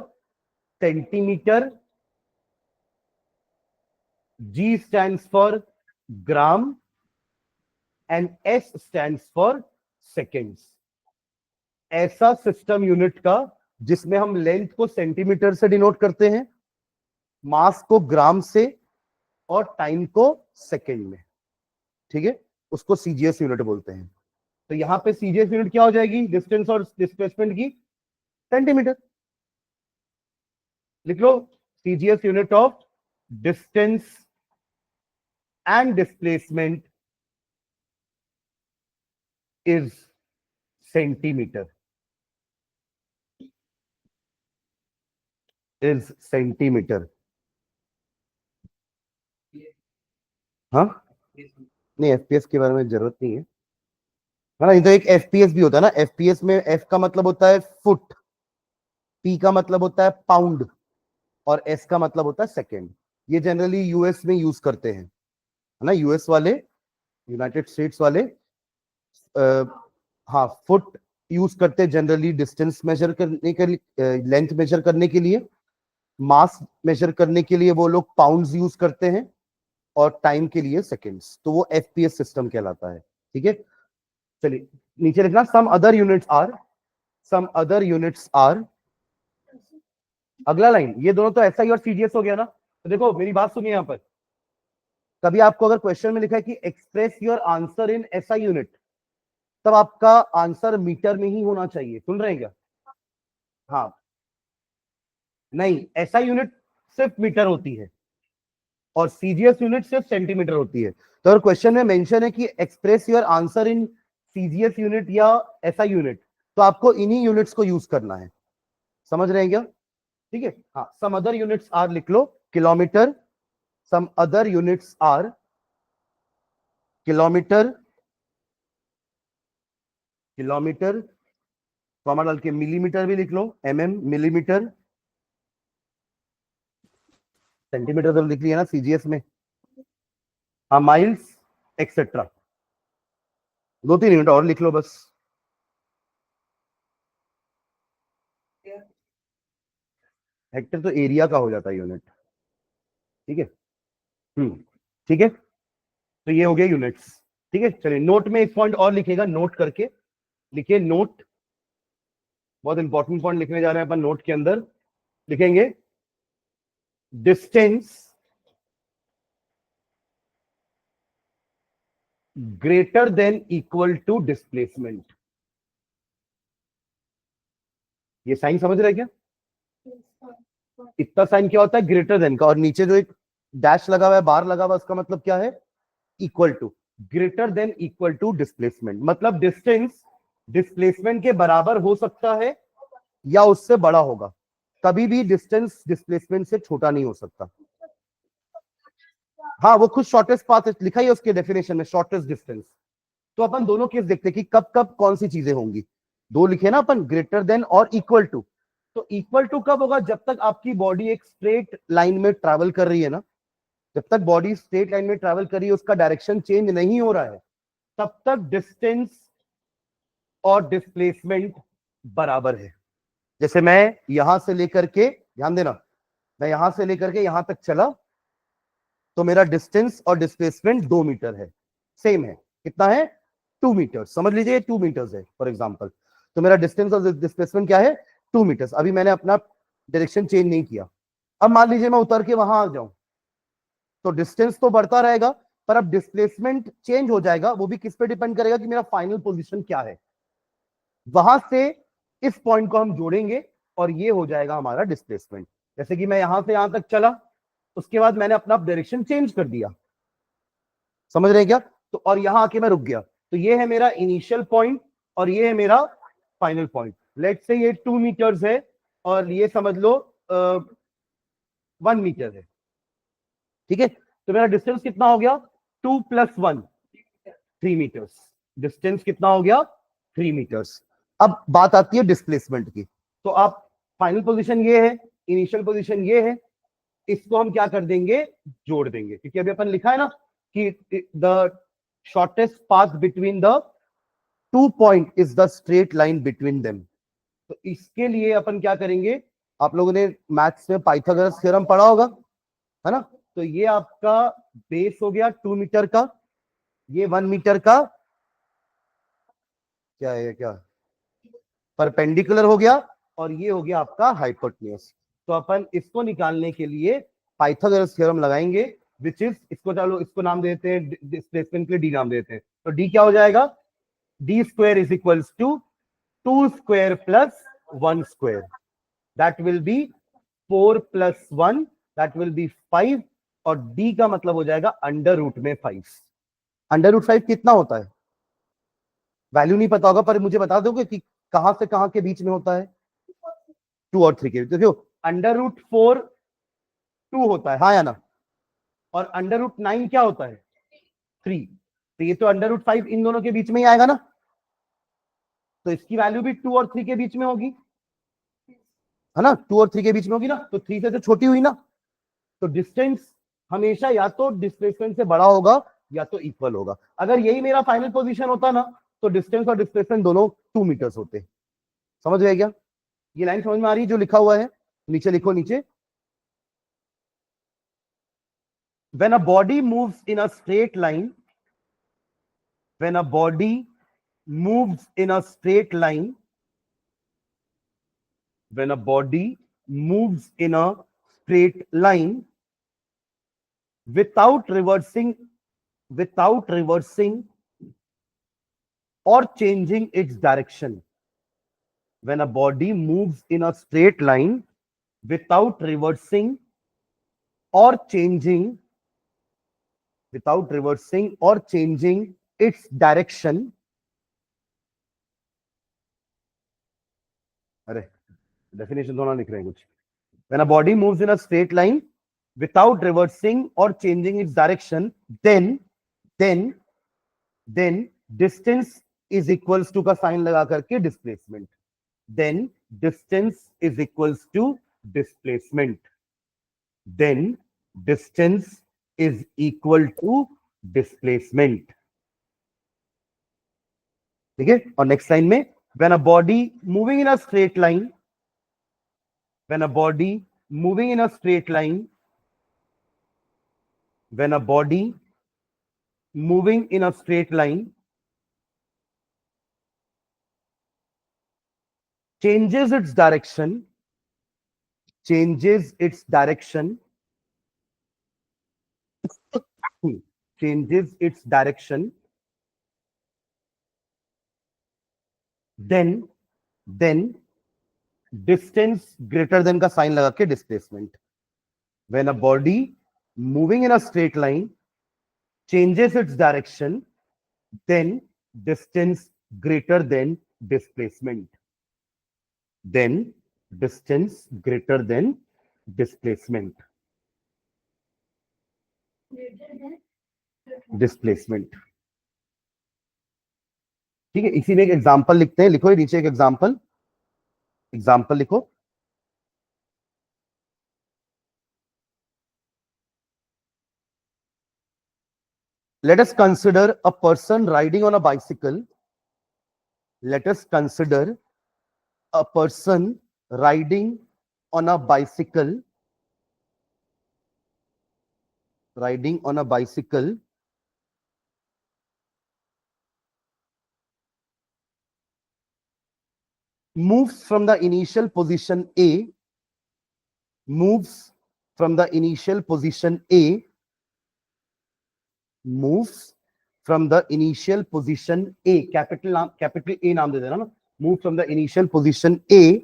Speaker 1: centimetre, G stands for gram and S stands for seconds. ऐसा सिस्टम यूनिट का जिसमें हम लेंथ को सेंटीमीटर से डिनोट करते हैं, मास को ग्राम से, और टाइम को सेकेंड में, ठीक है, उसको सीजीएस यूनिट बोलते हैं। तो यहां पे सीजीएस यूनिट क्या हो जाएगी, डिस्टेंस और डिस्प्लेसमेंट की, सेंटीमीटर। लिख लो, CGS unit of distance and displacement is centimetre, is centimetre. हाँ, नहीं एफपीएस के बारे में जरूरत नहीं है, है ना। ये तो एक एफपीएस भी होता है ना, एफपीएस में एफ का मतलब होता है फुट, पी का मतलब होता है पाउंड, और एस का मतलब होता है सेकेंड। ये जनरली यूएस में यूज करते हैं, है ना, यूएस वाले, यूनाइटेड स्टेट्स वाले हाँ फुट यूज करते हैं जनरली डिस्टेंस मेजर करने के लिए, लेंथ मेजर करने के लिए। मास मेजर करने के लिए वो लोग पाउंड्स यूज करते हैं, और टाइम के लिए सेकेंड्स। तो वो एफपीएस सिस्टम कहलाता है, ठीक है। चलिए नीचे लिखना, some other units are, some other units are. अगला लाइन, ये दोनों तो एसआई और सीजीएस हो गया ना। तो देखो मेरी बात सुनिए, यहां पर कभी आपको अगर क्वेश्चन में लिखा है कि express your answer in SI unit, तब आपका आंसर मीटर में ही होना चाहिए। सुन रहे हैं क्या? हाँ, नहीं, एसआई यूनिट सिर्फ मीटर होती है और सीजीएस यूनिट सिर्फ सेंटीमीटर होती है। तो अगर क्वेश्चन में मेंशन है कि express your answer in CGS unit या एसआई यूनिट, तो आपको इन्हीं यूनिट्स को यूज करना है। समझ रहे हैं क्या? ठीक है। हाँ, सम अदर यूनिट्स आर लिख लो, kilometre, some other units are kilometre, kilometre, comma डाल के मिलीमीटर भी लिख लो, एमएम, मिलीमीटर, सेंटीमीटर तो लिख लिया ना सीजीएस में, हाँ, माइल्स, एक्सेट्रा। 2-3 यूनिट और लिख लो बस। हेक्टर तो एरिया का हो जाता है यूनिट, ठीक है। ठीक है, तो ये हो गया यूनिट्स, ठीक है। चलिए नोट में एक पॉइंट और लिखेगा, नोट करके लिखिए, नोट, बहुत इंपॉर्टेंट पॉइंट लिखने जा रहे हैं अपन। नोट के अंदर लिखेंगे distance greater than equal to displacement. ये साइन समझ रहे हैं क्या? इतना साइन क्या होता है, ग्रेटर देन का, और नीचे जो एक डैश लगा हुआ है, बार लगा हुआ है, उसका मतलब क्या है, equal to. Greater than equal to displacement मतलब डिस्टेंस डिस्प्लेसमेंट के बराबर हो सकता है या उससे बड़ा होगा, कभी भी डिस्टेंस डिस्प्लेसमेंट से छोटा नहीं हो सकता। हाँ, वो खुद शॉर्टेस्ट पाथ लिखा ही है उसके डेफिनेशन में, शॉर्टेस्ट डिस्टेंस। तो अपन दोनों केस देखते हैं कि कब कब कौन सी चीजें होंगी। दो लिखे ना अपन, ग्रेटर देन और इक्वल टू। तो इक्वल टू कब होगा, जब तक आपकी बॉडी एक स्ट्रेट लाइन में ट्रैवल कर रही है ना, जब तक बॉडी स्ट्रेट लाइन में ट्रैवल कर रही है, उसका डायरेक्शन चेंज नहीं हो रहा है, तब तक डिस्टेंस और डिस्प्लेसमेंट बराबर है। जैसे मैं यहां से लेकर के, ध्यान देना, मैं यहां से लेकर के यहां तक चला, तो मेरा डिस्टेंस और डिस्प्लेसमेंट 2 मीटर है, सेम है। कितना है? 2 मीटर। समझ लीजिए 2 मीटर्स है फॉर एग्जांपल। तो मेरा डिस्टेंस और डिस्प्लेसमेंट क्या है? 2 मीटर्स। अभी मैंने अपना डायरेक्शन चेंज नहीं किया। अब मान लीजिए मैं उतर के वहां आ जाऊं, तो डिस्टेंस तो बढ़ता रहेगा, पर अब डिस्प्लेसमेंट चेंज हो जाएगा। वो भी किस पे डिपेंड करेगा कि मेरा फाइनल पोजीशन क्या है। वहां से इस पॉइंट को हम जोड़ेंगे और ये हो जाएगा हमारा डिस्प्लेसमेंट। जैसे कि मैं यहां से यहां तक चला, उसके बाद मैंने अपना डायरेक्शन चेंज कर दिया, समझ रहे हैं क्या? तो और यहां आके मैं रुक गया, तो ये है मेरा इनिशियल पॉइंट और ये है मेरा फाइनल पॉइंट। लेट्स से ये 2 मीटर्स है और ये समझ लो 1 मीटर है, ठीक है। तो मेरा डिस्टेंस कितना हो गया? 2 + 1, 3 मीटर्स। डिस्टेंस कितना हो गया? 3 मीटर्स। अब बात आती है डिस्प्लेसमेंट की। तो आप फाइनल पोजीशन ये है, इनिशियल पोजीशन ये है, इसको हम क्या कर देंगे? जोड़ देंगे, क्योंकि अभी अपन लिखा है ना कि the shortest path between the 2 point is the straight line between them. तो इसके लिए अपन क्या करेंगे, आप लोगों ने मैथ्स में पाइथागोरस थ्योरम पढ़ा होगा, है ना। तो ये आपका बेस हो गया 2 मीटर का, ये 1 मीटर का क्या है, क्या परपेंडिकुलर हो गया, और ये हो गया आपका हाइपोटेन्यूज। तो अपन इसको निकालने के लिए पाइथागोरस थ्योरम लगाएंगे, विच इज, इसको चलो इसको नाम देते हैं, डिस्प्लेसमेंट के लिए डी नाम देते हैं। तो डी क्या हो जाएगा, d square is equals to 2 square plus 1 square, that will be 4 plus 1, that will be 5, और डी का मतलब हो जाएगा अंडर रूट में 5। अंडर रूट 5 कितना होता है, वैल्यू नहीं पता होगा, पर मुझे बता दोगे कि कहां से कहां के बीच में होता है, 2 और 3 के बीच। देखो अंडर रूट 4 2 होता है, हाँ या ना, और अंडर रूट 9 क्या होता है, 3। तो ये तो अंडर रूट 5 इन दोनों के बीच में ही आएगा ना, तो इसकी वैल्यू भी 2 और 3 के बीच में होगी, है ना, 2 और 3 के बीच में होगी ना, तो 3 से तो छोटी हुई ना। तो डिस्टेंस हमेशा या तो डिस्प्लेसमेंट से बड़ा होगा या तो इक्वल होगा। अगर यही मेरा फाइनल पोजीशन होता ना, तो डिस्टेंस और डिस्प्लेसमेंट दोनों 2 मीटर्स होते। समझ गए क्या, ये लाइन समझ में आ रही है जो लिखा हुआ है, नीचे लिखो नीचे। When a body moves in a straight line, when a body moves in a straight line, when a body moves in a straight line without reversing, without reversing or changing its direction, when a body moves in a straight line without reversing or changing, without reversing or changing its direction, अरे definition दोनों लिख रहे हैं कुछ। When a body moves in a straight line without reversing or changing its direction, then distance is equals to का sign लगा करके displacement, then distance is equals to displacement, then distance is equal to displacement। ठीक है, और next line में when a body moving in a straight line, when a body moving in a straight line, when a body moving in a straight line changes its direction, changes its direction, changes its direction, then distance greater than का sign लगा के displacement. when a body moving in a straight line changes its direction, then distance greater than displacement, then distance greater than displacement, displacement। ठीक है, इसी में एक example लिखते हैं, लिखो नीचे एक एग्जांपल, एग्जांपल लिखो। Let us consider a person riding on a bicycle. Let us consider a person riding on a bicycle, riding on a bicycle, moves from the initial position A, moves from the initial position A, moves from the initial position A, capital A नाम दे देना ना, move from the initial position A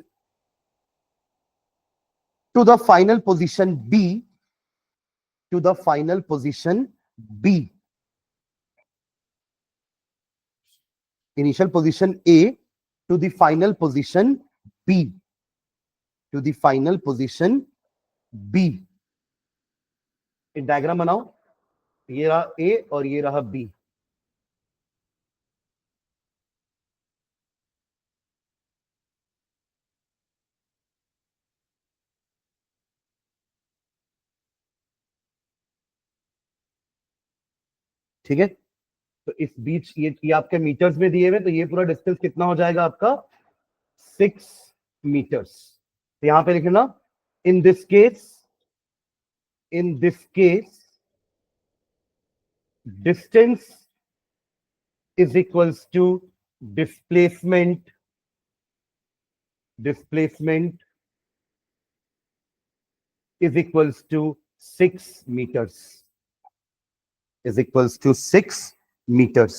Speaker 1: to the final position B, to the final position B. Initial position A to the final position B, to the final position B. एक diagram बनाओ, ये रहा A और ये रहा B। ठीक है, तो इस बीच ये आपके मीटर्स में दिए हुए, तो ये पूरा डिस्टेंस कितना हो जाएगा आपका 6 मीटर्स। तो यहां पे लिखना in this case distance is equals to displacement is equals to 6 meters, is equals to 6 meters।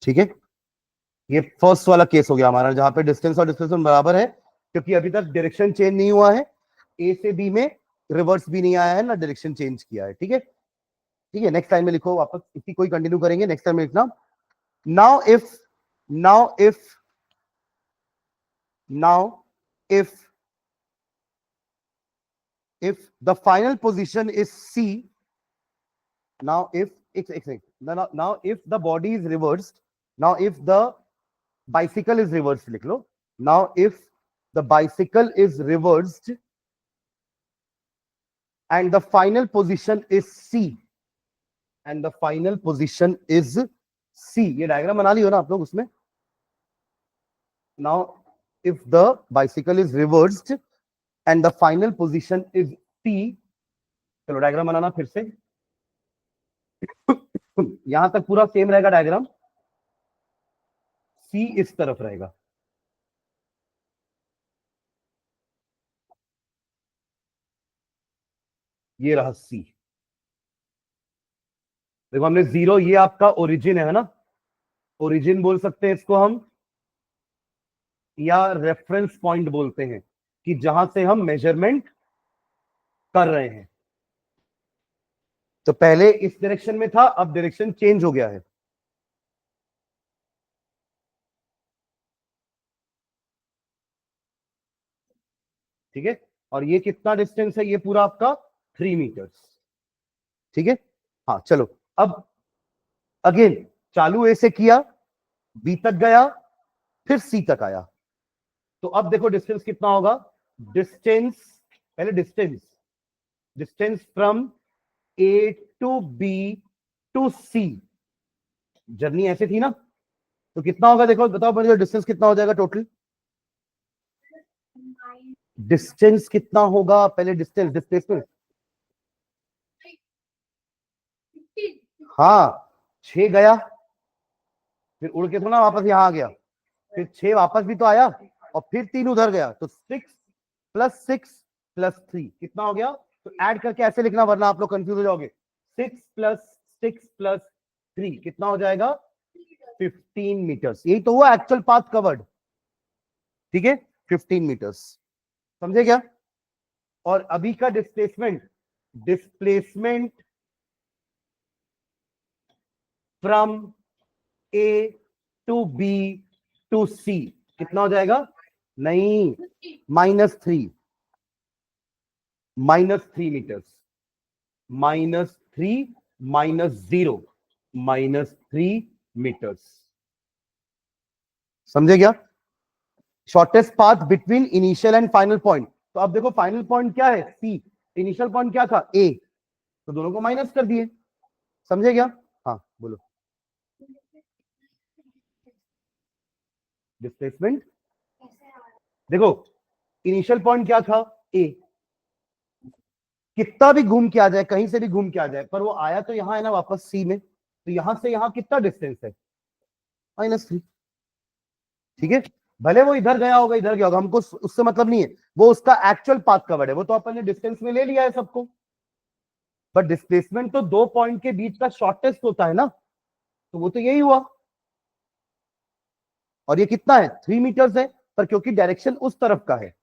Speaker 1: ठीक है, ये फर्स्ट वाला केस हो गया हमारा, जहां पे डिस्टेंस और डिस्प्लेसमेंट बराबर है, क्योंकि अभी तक डायरेक्शन चेंज नहीं हुआ है, ए से बी में रिवर्स भी नहीं आया है ना, डायरेक्शन चेंज किया है। ठीक है, ठीक है, नेक्स्ट टाइम में लिखो वापस, इसी को ही कंटिन्यू करेंगे, नेक्स्ट टाइम में लिखना now if the final position is C, now if the body is reversed, now if the bicycle is reversed, लिख लो, now if the bicycle is reversed and the final position is C, ये diagram बना लियो ना आप लोग उसमें। now if the bicycle is reversed and the final position is C, चलो diagram बनाना फिर से, यहां तक पूरा सेम रहेगा डायग्राम, C इस तरफ रहेगा, ये रहा C। देखो हमने 0, ये आपका ओरिजिन है ना, ओरिजिन बोल सकते हैं इसको हम, या रेफरेंस पॉइंट बोलते हैं, कि जहां से हम मेजरमेंट कर रहे हैं। तो पहले इस डायरेक्शन में था, अब डायरेक्शन चेंज हो गया है। ठीक है, और ये कितना डिस्टेंस है, ये पूरा आपका 3 मीटर्स। ठीक है, हाँ चलो, अब अगेन चालू ए से किया, बी तक गया, फिर सी तक आया, तो अब देखो डिस्टेंस कितना होगा, डिस्टेंस, पहले distance from A to B to C, journey ऐसे थी ना, तो कितना होगा, देखो बताओ मुझे डिस्टेंस कितना हो जाएगा टोटल, डिस्टेंस कितना होगा, पहले डिस्प्लेसमेंट, हाँ 6 गया, फिर उड़ के तो ना वापस यहां आ गया, फिर 6 वापस भी तो आया, और फिर 3 उधर गया, तो 6 + 6 + 3 कितना हो गया, तो ऐड करके ऐसे लिखना, वरना आप लोग कंफ्यूज हो जाओगे। 6 + 6 + 3 कितना हो जाएगा, 15 मीटर्स, यही तो हुआ एक्चुअल पाथ कवर्ड। ठीक है, 15 मीटर्स, समझे क्या। और अभी का displacement from A to B to C कितना हो जाएगा, नहीं -3 मीटर्स, -3 -0 -3 मीटर्स, समझे क्या। Shortest path between initial and final point, तो अब देखो फाइनल पॉइंट क्या है, सी, इनिशियल पॉइंट क्या था, ए, तो दोनों को माइनस कर दिए, समझे क्या। हाँ बोलो, डिस्प्लेसमेंट, देखो इनिशियल पॉइंट क्या था, ए, कितना भी घूम के आ जाए, कहीं से भी घूम के आ जाए, पर वो आया तो यहां है ना वापस सी में, तो यहां से यहां कितना डिस्टेंस है, -3। ठीक है, भले वो इधर गया होगा इधर गया होगा, हमको उससे मतलब नहीं है, वो उसका एक्चुअल पाथ कवर्ड है, वो तो अपन ने डिस्टेंस में ले लिया है सबको, बट डिस्प्लेसमेंट तो 2 पॉइंट के बीच का शॉर्टेस्ट होता है ना, तो वो तो यही हुआ, और ये कितना है, 3 मीटर्स है, पर क्योंकि डायरेक्शन उस तरफ का है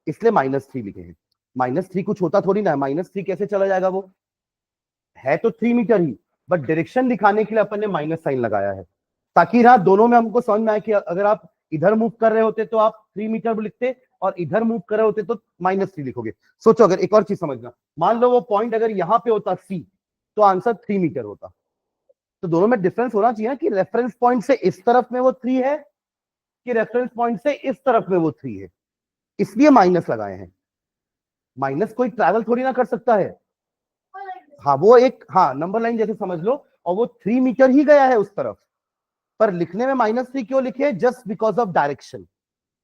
Speaker 1: इसलिए -3 लिखे हैं। -3 कुछ होता थोड़ी ना है, -3 कैसे चला जाएगा, वो है तो 3 मीटर ही, बट डायरेक्शन दिखाने के लिए अपन ने माइनस साइन लगाया है, ताकि हाँ दोनों में हमको समझ में आए कि अगर आप इधर मूव कर रहे होते तो आप 3 मीटर लिखते, और इधर मूव कर रहे होते तो -3 लिखोगे। सोचो, अगर एक और चीज समझना, मान लो वो पॉइंट अगर यहाँ पे होता सी, तो आंसर 3 मीटर होता, तो दोनों में डिफरेंस होना चाहिए ना, कि रेफरेंस पॉइंट से इस तरफ में वो 3 है, कि रेफरेंस पॉइंट से इस तरफ में वो 3 है, इसलिए माइनस लगाए हैं। माइनस कोई ट्रैवल थोड़ी ना कर सकता है, हाँ वो एक, हाँ नंबर लाइन जैसे समझ लो, और वो 3 मीटर ही गया है उस तरफ, पर लिखने में -3 क्यों लिखे? जस्ट बिकॉज ऑफ डायरेक्शन,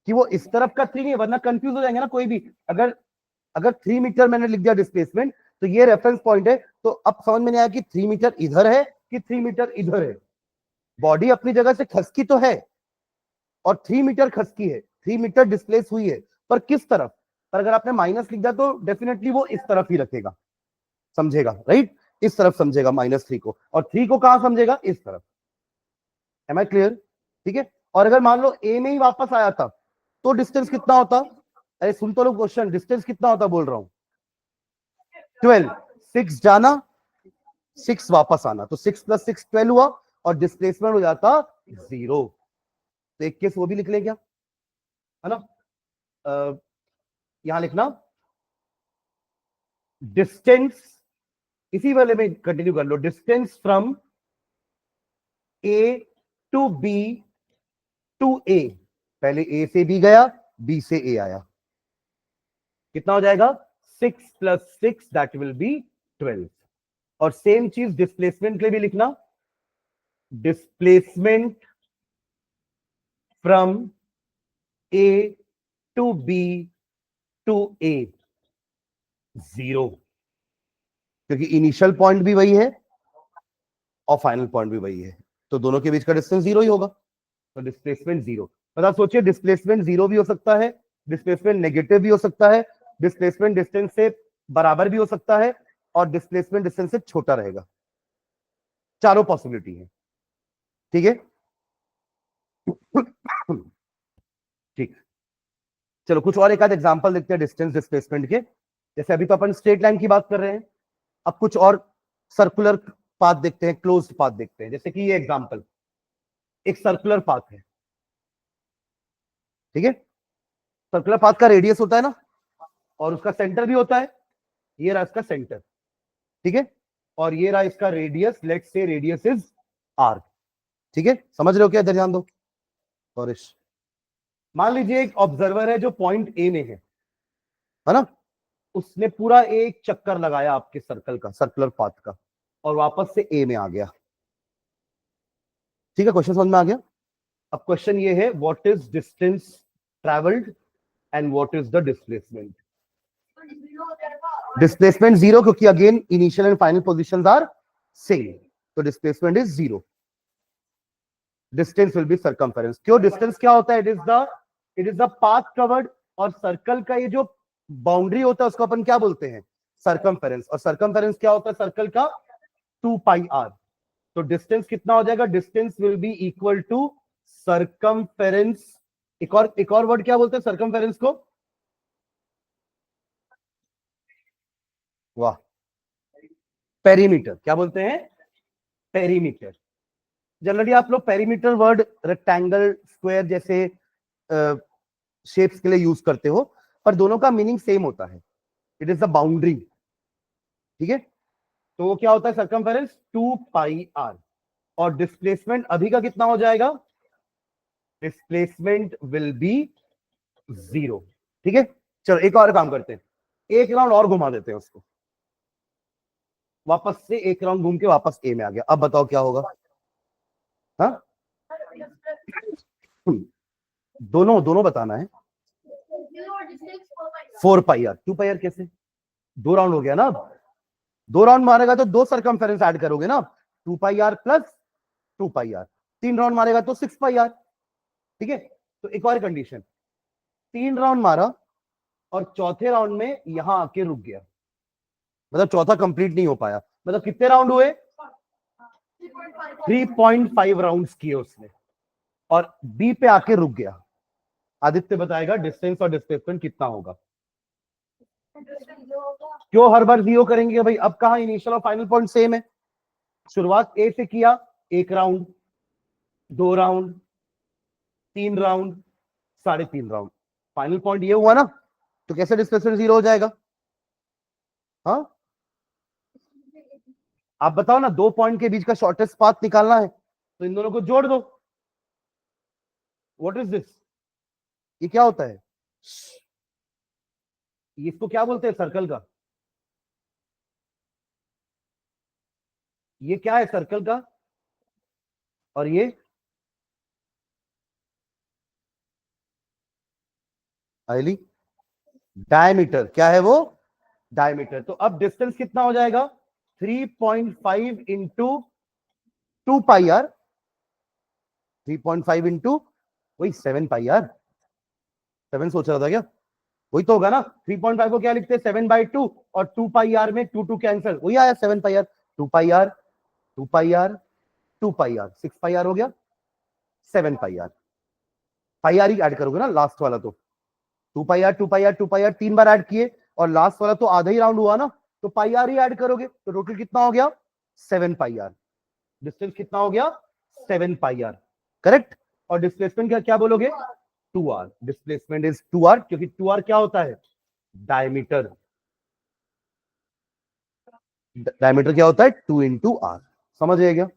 Speaker 1: कि वो इस तरफ का 3 नहीं है, वरना कंफ्यूज हो जाएंगे ना कोई भी। अगर अगर 3 मीटर मैंने लिख दिया डिस्प्लेसमेंट, तो ये रेफरेंस पॉइंट है, तो अब समझ में नहीं आया कि 3 मीटर इधर है कि 3 मीटर इधर है। बॉडी अपनी जगह से खसकी तो है, और 3 मीटर खसकी है, 3 मीटर डिस्प्लेस हुई है, पर किस तरफ? पर अगर आपने माइनस लिख दिया तो डेफिनेटली वो इस तरफ ही रखेगा, समझेगा, राइट? इस तरफ समझेगा -3 को, और 3 को कहां समझेगा? इस तरफ। Am I clear? ठीक है। और अगर मान लो ए में ही वापस आया था, तो डिस्टेंस कितना होता? अरे सुन तो लो क्वेश्चन, डिस्टेंस कितना होता बोल रहा हूं? 12, 6 जाना 6 वापस आना, तो 6 + 6 12 हुआ, और डिस्प्लेसमेंट हो जाता 0। तो एक केस वो भी लिख लें क्या, है ना? यहां लिखना डिस्टेंस, इसी वाले में कंटिन्यू कर लो, distance from A to B to A. पहले ए से बी गया, बी से ए आया, कितना हो जाएगा? 6 + 6 दैट विल बी 12। और सेम चीज डिस्प्लेसमेंट के लिए भी लिखना, displacement from A to B to A 0, क्योंकि इनिशियल पॉइंट भी वही है और फाइनल पॉइंट भी वही है, तो दोनों के बीच का डिस्टेंस 0 ही होगा। तो डिस्प्लेसमेंट 0, मतलब सोचिए डिस्प्लेसमेंट 0 भी हो सकता है, डिस्प्लेसमेंट नेगेटिव भी हो सकता है, डिस्प्लेसमेंट डिस्टेंस से बराबर भी हो सकता है, और डिस्प्लेसमेंट डिस्टेंस से छोटा रहेगा। चारों पॉसिबिलिटी है, ठीक है? ठीक, चलो कुछ और एक आध एग्जांपल देखते हैं डिस्टेंस डिस्प्लेसमेंट के। जैसे अभी तो अपन स्ट्रेट लाइन की बात कर रहे हैं, अब कुछ और सर्कुलर पाथ देखते हैं, क्लोज्ड पाथ देखते हैं। जैसे कि ये एग्जांपल एक सर्कुलर पाथ है, ठीक है? सर्कुलर पाथ का रेडियस होता है ना, और उसका सेंटर भी होता है, ये रहा इसका सेंटर, ठीक है? और ये रहा इसका radius, let's say radius is r, ठीक है? समझ रहे हो क्या? इधर ध्यान दो और मान लीजिए एक ऑब्जर्वर है जो पॉइंट ए में है ना, उसने पूरा एक चक्कर लगाया आपके सर्कल का, सर्कुलर पाथ का, और वापस से ए में आ गया, ठीक है? क्वेश्चन समझ में आ गया? अब क्वेश्चन ये है, what is distance travelled and what is the displacement? Displacement 0, क्योंकि again initial and final positions are same, तो displacement is 0। Distance will be circumference. क्यों? डिस्टेंस क्या होता है? It is the path covered, और सर्कल का ये जो बाउंड्री होता है उसको अपन क्या बोलते हैं? सर्कमफेरेंस। और सर्कमफेरेंस क्या होता है सर्कल का? 2πr। तो डिस्टेंस कितना हो जाएगा? Distance will be equal to circumference. एक और वर्ड क्या बोलते हैं सर्कमफेरेंस को? वाह, पेरीमीटर। क्या बोलते हैं? पेरीमीटर। जनरली आप लोग पेरीमीटर वर्ड रेक्टेंगल, स्क्वायर जैसे शेप्स के लिए यूज करते हो, पर दोनों का मीनिंग सेम होता है, इट इज द बाउंड्री, ठीक है? तो वो क्या होता है सर्कमफेरेंस? 2πr। और डिस्प्लेसमेंट अभी का कितना हो जाएगा? डिस्प्लेसमेंट विल बी 0, ठीक है? चलो एक और काम करते हैं, एक राउंड और घुमा देते हैं उसको, वापस से एक राउंड घूम के वापस ए में आ गया। अब बताओ क्या होगा? हाँ, दोनों दोनों बताना है। 4πr, 2πr कैसे? 2 राउंड हो गया ना, अब 2 राउंड मारेगा तो 2 सर्कमफेरेंस ऐड करोगे ना, 2πr प्लस 2πr। 3 राउंड मारेगा तो 6πr, ठीक है? तो एक और कंडीशन, 3 राउंड मारा और चौथे राउंड में यहां आके रुक गया, मतलब चौथा कंप्लीट नहीं हो पाया, मतलब कितने राउंड हुए? 3.5 राउंड्स किए उसने, और बी पे आके रुक गया। आदित्य बताएगा डिस्टेंस और डिस्प्लेसमेंट कितना होगा? क्यों हर बार 0 करेंगे भाई? अब कहा इनिशियल और फाइनल पॉइंट सेम है। शुरुआत ए से किया, 1 round, 2 round, 3 round, 3.5 round, final point ये हुआ ना, तो कैसे डिस्प्लेसमेंट 0 हो जाएगा? हाँ, आप बताओ ना, 2 पॉइंट के बीच का शॉर्टेस्ट पाथ निकालना है, तो इन दोनों को जोड़ दो। What is this? ये क्या होता है? इसको क्या बोलते हैं सर्कल का? ये क्या है सर्कल का, और ये आइली डायमीटर, क्या है वो, डायमीटर। तो अब डिस्टेंस कितना हो जाएगा, 3.5 इंटू 2 पाई आर, 3.5 इंटू वही 7 पाई आर, 7 सोच रहा था क्या, वही तो होगा ना। 3.5 को क्या लिखते हैं, 7/2, और 2 पाई आर में 2 कैंसिल, वही आया 7 pi R, 2 pi R, 2 pi R, 2 pi R, 6 pi R हो गया, 7 पाई आर, पाई आर ही ऐड करोगे ना लास्ट वाला, तो 2 pi R, 2 pi R, 2 pi R 3 बार ऐड किए, और लास्ट वाला तो आधा ही राउंड हुआ ना, तो पाई आर ही ऐड करोगे, तो टोटल कितना हो गया, 7 पाई आर। डिस्टेंस कितना हो गया, 7 पाई आर, करेक्ट। और डिस्प्लेसमेंट क्या क्या बोलोगे, 2r, डिस्प्लेसमेंट इज 2r, क्योंकि 2r क्या होता है, डायमीटर, डायमीटर क्या होता है, 2 इंटू आर, समझ गए क्या।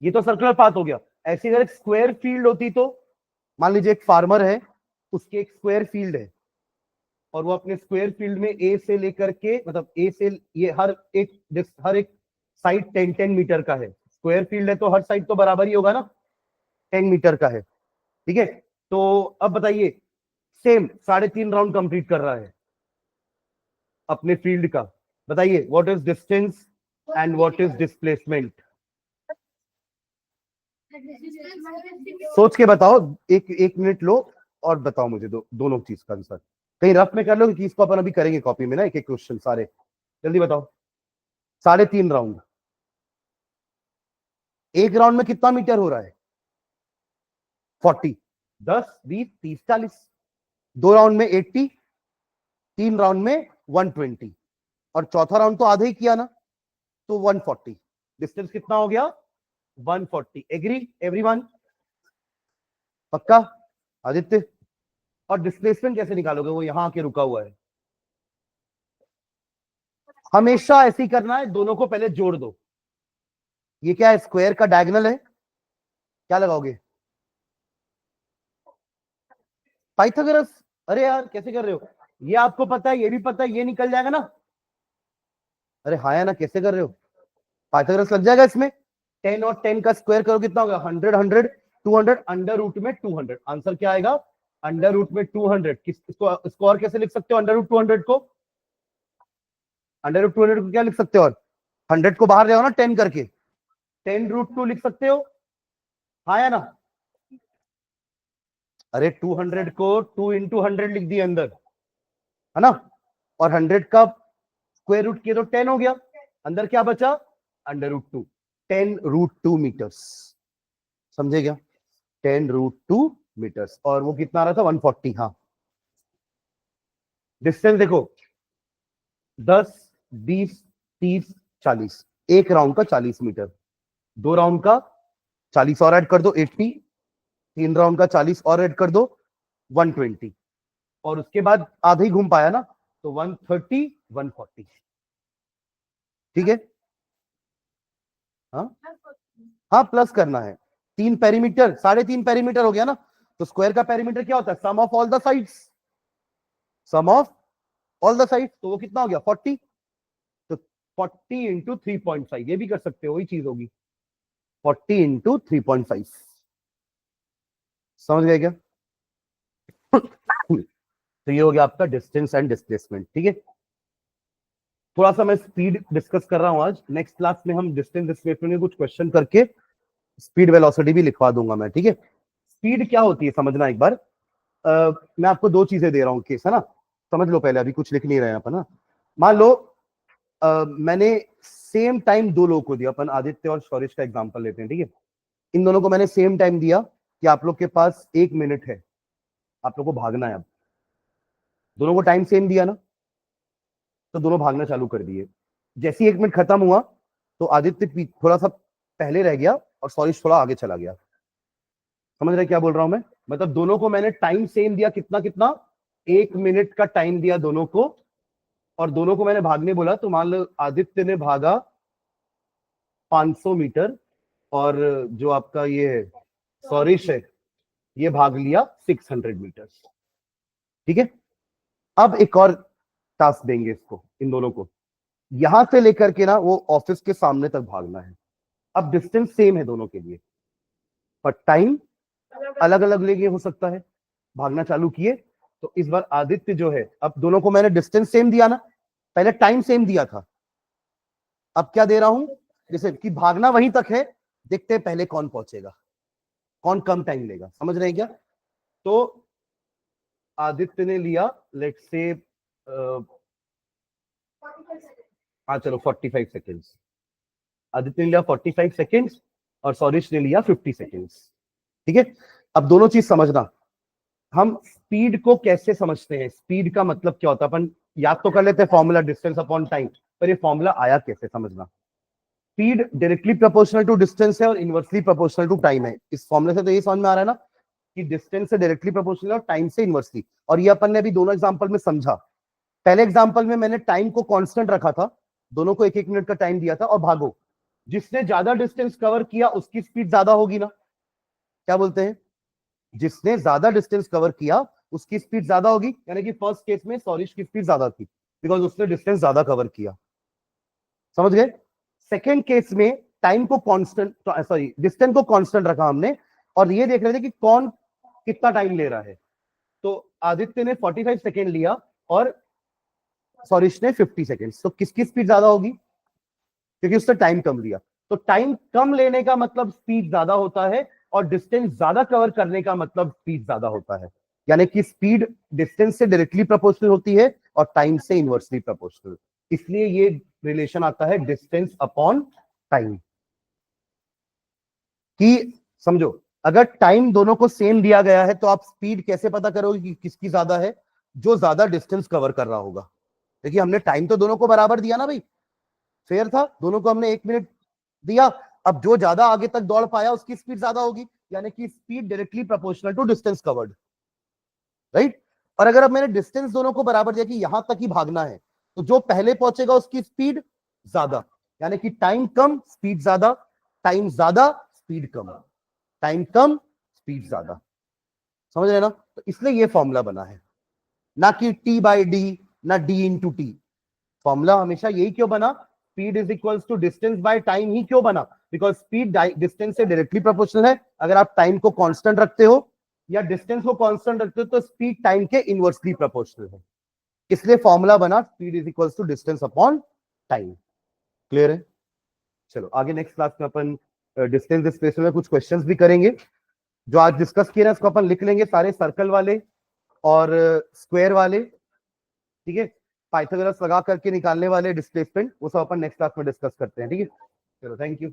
Speaker 1: ये तो सर्कुलर पाथ हो गया। ऐसी अगर एक स्क्वायर फील्ड होती तो, मान लीजिए एक फार्मर है, उसकी एक स्क्वायर फील्ड है, और वो अपने स्क्वायर फील्ड में ए से लेकर के, मतलब ए से ये हर एक साइड 10-10 मीटर का है, स्क्वायर फील्ड है तो हर साइड तो बराबर ही होगा ना, 10 मीटर का है, ठीक है। तो अब बताइए, सेम 3.5 राउंड कंप्लीट कर रहा है अपने फील्ड का, बताइए what is distance and what is displacement, सोच के बताओ, एक एक मिनट लो और बताओ मुझे दोनों चीज का आंसर, कहीं रफ में कर लो, क्योंकि इसको अपन अभी करेंगे कॉपी में ना, एक एक क्वेश्चन सारे, जल्दी बताओ। 3.5 राउंड, एक राउंड में कितना मीटर हो रहा है, 40, 10, 20, 30, 40, 2 राउंड में 80, 3 राउंड में 120, और चौथा राउंड तो आधा ही किया ना, तो 140, डिस्टेंस कितना हो गया, 140, एग्री एवरीवन, पक्का आदित्य। और डिस्प्लेसमेंट कैसे निकालोगे, वो यहां आके रुका हुआ है, हमेशा ऐसे ही करना है, दोनों को पहले जोड़ दो, ये क्या है, स्क्वायर का डायगोनल है, क्या लगाओगे, पाइथागोरस, अरे यार कैसे कर रहे हो, ये आपको पता है, ये भी पता है, ये निकल जाएगा ना, अरे हाँ या ना, कैसे कर रहे हो, पाइथागोरस लग जाएगा इसमें, 10 और 10 का स्क्वायर करो कितना होगा, 100, 100, 200, अंडर रूट में 200, आंसर क्या आएगा, अंडर रूट में 200, इसको और कैसे लिख सकते हो, अंडर रूट 200 को, अंडर रूट 200 को क्या लिख सकते हो, और 100 को बाहर ले आओ ना 10 करके, 10√2 लिख सकते हो, हाँ या ना, अरे 200 को 2 इंटू 100 लिख दिए अंदर, है ना, और 100 का स्क्वायर रूट किए तो 10 हो गया, अंदर क्या बचा, अंडर रूट 2, 10√2 मीटर्स, समझे क्या, 10√2 मीटर्स, और वो कितना आ रहा था, 140, हाँ। डिस्टेंस देखो, 10, 20, 30, 40, एक राउंड का 40 मीटर, 2 राउंड का 40 और ऐड कर दो 80, 3 राउंड का 40 और ऐड कर दो 120, और उसके बाद आधा ही घूम पाया ना, तो 130, 140, ठीक है, हाँ हाँ, प्लस करना है, 3 पेरीमीटर, 3.5 पेरीमीटर हो गया ना, तो स्क्वायर का पेरीमीटर क्या होता है, sum of all the sides, sum of all the sides, तो वो कितना हो गया, 40, तो 40 इंटू 3.5, ये भी कर सकते हो, वही चीज होगी, 40 इंटू 3.5, समझ गए क्या। तो ये हो गया आपका डिस्टेंस एंड डिस्प्लेसमेंट, ठीक है। थोड़ा सा मैं स्पीड डिस्कस कर रहा हूं आज, नेक्स्ट क्लास में हम डिस्टेंस डिस्प्लेसमेंट में कुछ क्वेश्चन करके स्पीड वेलोसिटी भी लिखवा दूंगा मैं, ठीक है। स्पीड क्या होती है समझना एक बार, मैं आपको दो चीजें दे रहा हूँ केस, है ना, समझ लो पहले, अभी कुछ लिख नहीं रहे हैं अपन ना। मान लो मैंने सेम टाइम दो लोगों को दिया, अपन आदित्य और शौरिश का एग्जांपल लेते हैं, ठीक है। इन दोनों को मैंने सेम टाइम दिया कि आप लोग के पास 1 मिनट है, आप लोग को भागना है, अब दोनों को टाइम सेम दिया ना, तो दोनों भागना चालू कर दिए। जैसे ही 1 मिनट खत्म हुआ, तो आदित्य थोड़ा सा पहले रह गया और शौरिश थोड़ा आगे चला गया, समझ रहे क्या बोल रहा हूं मैं, मतलब दोनों को मैंने टाइम सेम दिया, कितना कितना, 1 मिनट का टाइम दिया दोनों को, और दोनों को मैंने भागने बोला, तो मान लो आदित्य ने भागा 500 मीटर, और जो आपका ये है सौरिश है, ये भाग लिया 600 मीटर, ठीक है। अब एक और टास्क देंगे इसको, इन दोनों को, यहां से लेकर के ना वो ऑफिस के सामने तक भागना है। अब डिस्टेंस सेम है दोनों के लिए, पर टाइम अलग अलग लेके हो सकता है। भागना चालू किए तो इस बार आदित्य जो है, अब दोनों को मैंने डिस्टेंस सेम दिया ना, पहले टाइम सेम दिया था, अब क्या दे रहा हूं, जैसे कि भागना वहीं तक है, देखते हैं पहले कौन पहुंचेगा, कौन कम टाइम लेगा। समझ रहे हैं क्या? तो आदित्य ने लिया लेट्स से हाँ चलो 45 सेकेंड्स, आदित्य ने लिया 45 सेकेंड्स और सौरिश ने लिया 50 सेकेंड्स। ठीक है, अब दोनों चीज समझना, हम स्पीड को कैसे समझते हैं, स्पीड का मतलब क्या होता है, अपन याद तो कर लेते हैं फॉर्मूला डिस्टेंस अपॉन टाइम, पर ये फॉर्मूला आया कैसे समझना। Speed directly proportional to distance है और इनवर्सली प्रोपोर्शनल टू टाइम है। इस फॉर्मूले से तो ये समझ में आ रहा है ना कि डिस्टेंस से डायरेक्टली प्रोपोर्शनल और टाइम से इनवर्सली, और ये अपन ने अभी दोनों एग्जांपल में समझा। पहले एग्जांपल में मैंने टाइम को कांस्टेंट रखा था, दोनों को 1-1 मिनट का टाइम दिया था, और भागो, जिसने ज्यादा डिस्टेंस कवर किया उसकी स्पीड ज्यादा होगी ना, क्या बोलते हैं, जिसने ज्यादा डिस्टेंस कवर किया उसकी स्पीड ज्यादा होगी, यानी कि फर्स्ट केस में सौरिश की स्पीड ज्यादा थी बिकॉज उसने डिस्टेंस ज्यादा कवर किया। समझ गए? सेकेंड केस में टाइम को कांस्टेंट, सॉरी डिस्टेंस को कांस्टेंट रखा हमने, और ये देख रहे थे कि कौन कितना टाइम ले रहा है। तो आदित्य ने 45 सेकेंड लिया और सौरिश ने 50 सेकेंड, तो किसकी स्पीड ज्यादा होगी, क्योंकि उसने टाइम कम लिया। तो टाइम कम लेने का मतलब स्पीड ज्यादा होता है, और डिस्टेंस ज्यादा कवर करने का मतलब स्पीड ज्यादा होता है। यानी कि स्पीड डिस्टेंस से डायरेक्टली प्रोपोर्शनल होती है और टाइम से इनवर्सली प्रोपोर्शनल, इसलिए ये रिलेशन आता है डिस्टेंस अपॉन टाइम। कि समझो, अगर टाइम दोनों को सेम दिया गया है तो आप स्पीड कैसे पता करोगे कि किसकी ज्यादा है, जो ज्यादा डिस्टेंस कवर कर रहा होगा। देखिए हमने टाइम तो दोनों को बराबर दिया ना भाई, फेयर था, दोनों को हमने 1 मिनट दिया। अब जो ज्यादा आगे तक दौड़ पाया उसकी स्पीड ज्यादा होगी, यानी कि speed directly proportional to distance covered, right. और अगर अब मैंने डिस्टेंस दोनों को बराबर दिया कि यहां तक ही भागना है, तो जो पहले पहुंचेगा उसकी स्पीड ज्यादा, यानी कि टाइम कम स्पीड ज्यादा, टाइम ज्यादा स्पीड कम, टाइम कम स्पीड ज्यादा। समझ रहे ना? तो इसलिए ये फॉर्मूला बना है, ना कि टी बाई डी, ना डी इंटू टी। फॉर्मूला हमेशा यही क्यों बना, speed is equals to distance by time ही क्यों बना, बिकॉज स्पीड डिस्टेंस से डायरेक्टली प्रोपोर्शनल है। अगर आप टाइम को कांस्टेंट रखते हो या डिस्टेंस को कांस्टेंट रखते हो तो स्पीड टाइम के इनवर्सली प्रोपोर्शनल है, इसलिए फॉर्मूला बना speed is equals to distance upon time. Clear है? चलो आगे नेक्स्ट क्लास में अपन डिस्टेंस डिस्प्लेसमेंट में कुछ क्वेश्चंस भी करेंगे। जो आज डिस्कस किए ना इसको अपन लिख लेंगे, सारे सर्कल वाले और स्क्वायर वाले, ठीक है, पाइथागोरस लगा करके निकालने वाले डिस्प्लेसमेंट, वो सब अपन नेक्स्ट क्लास में डिस्कस करते हैं। ठीक है, चलो थैंक यू।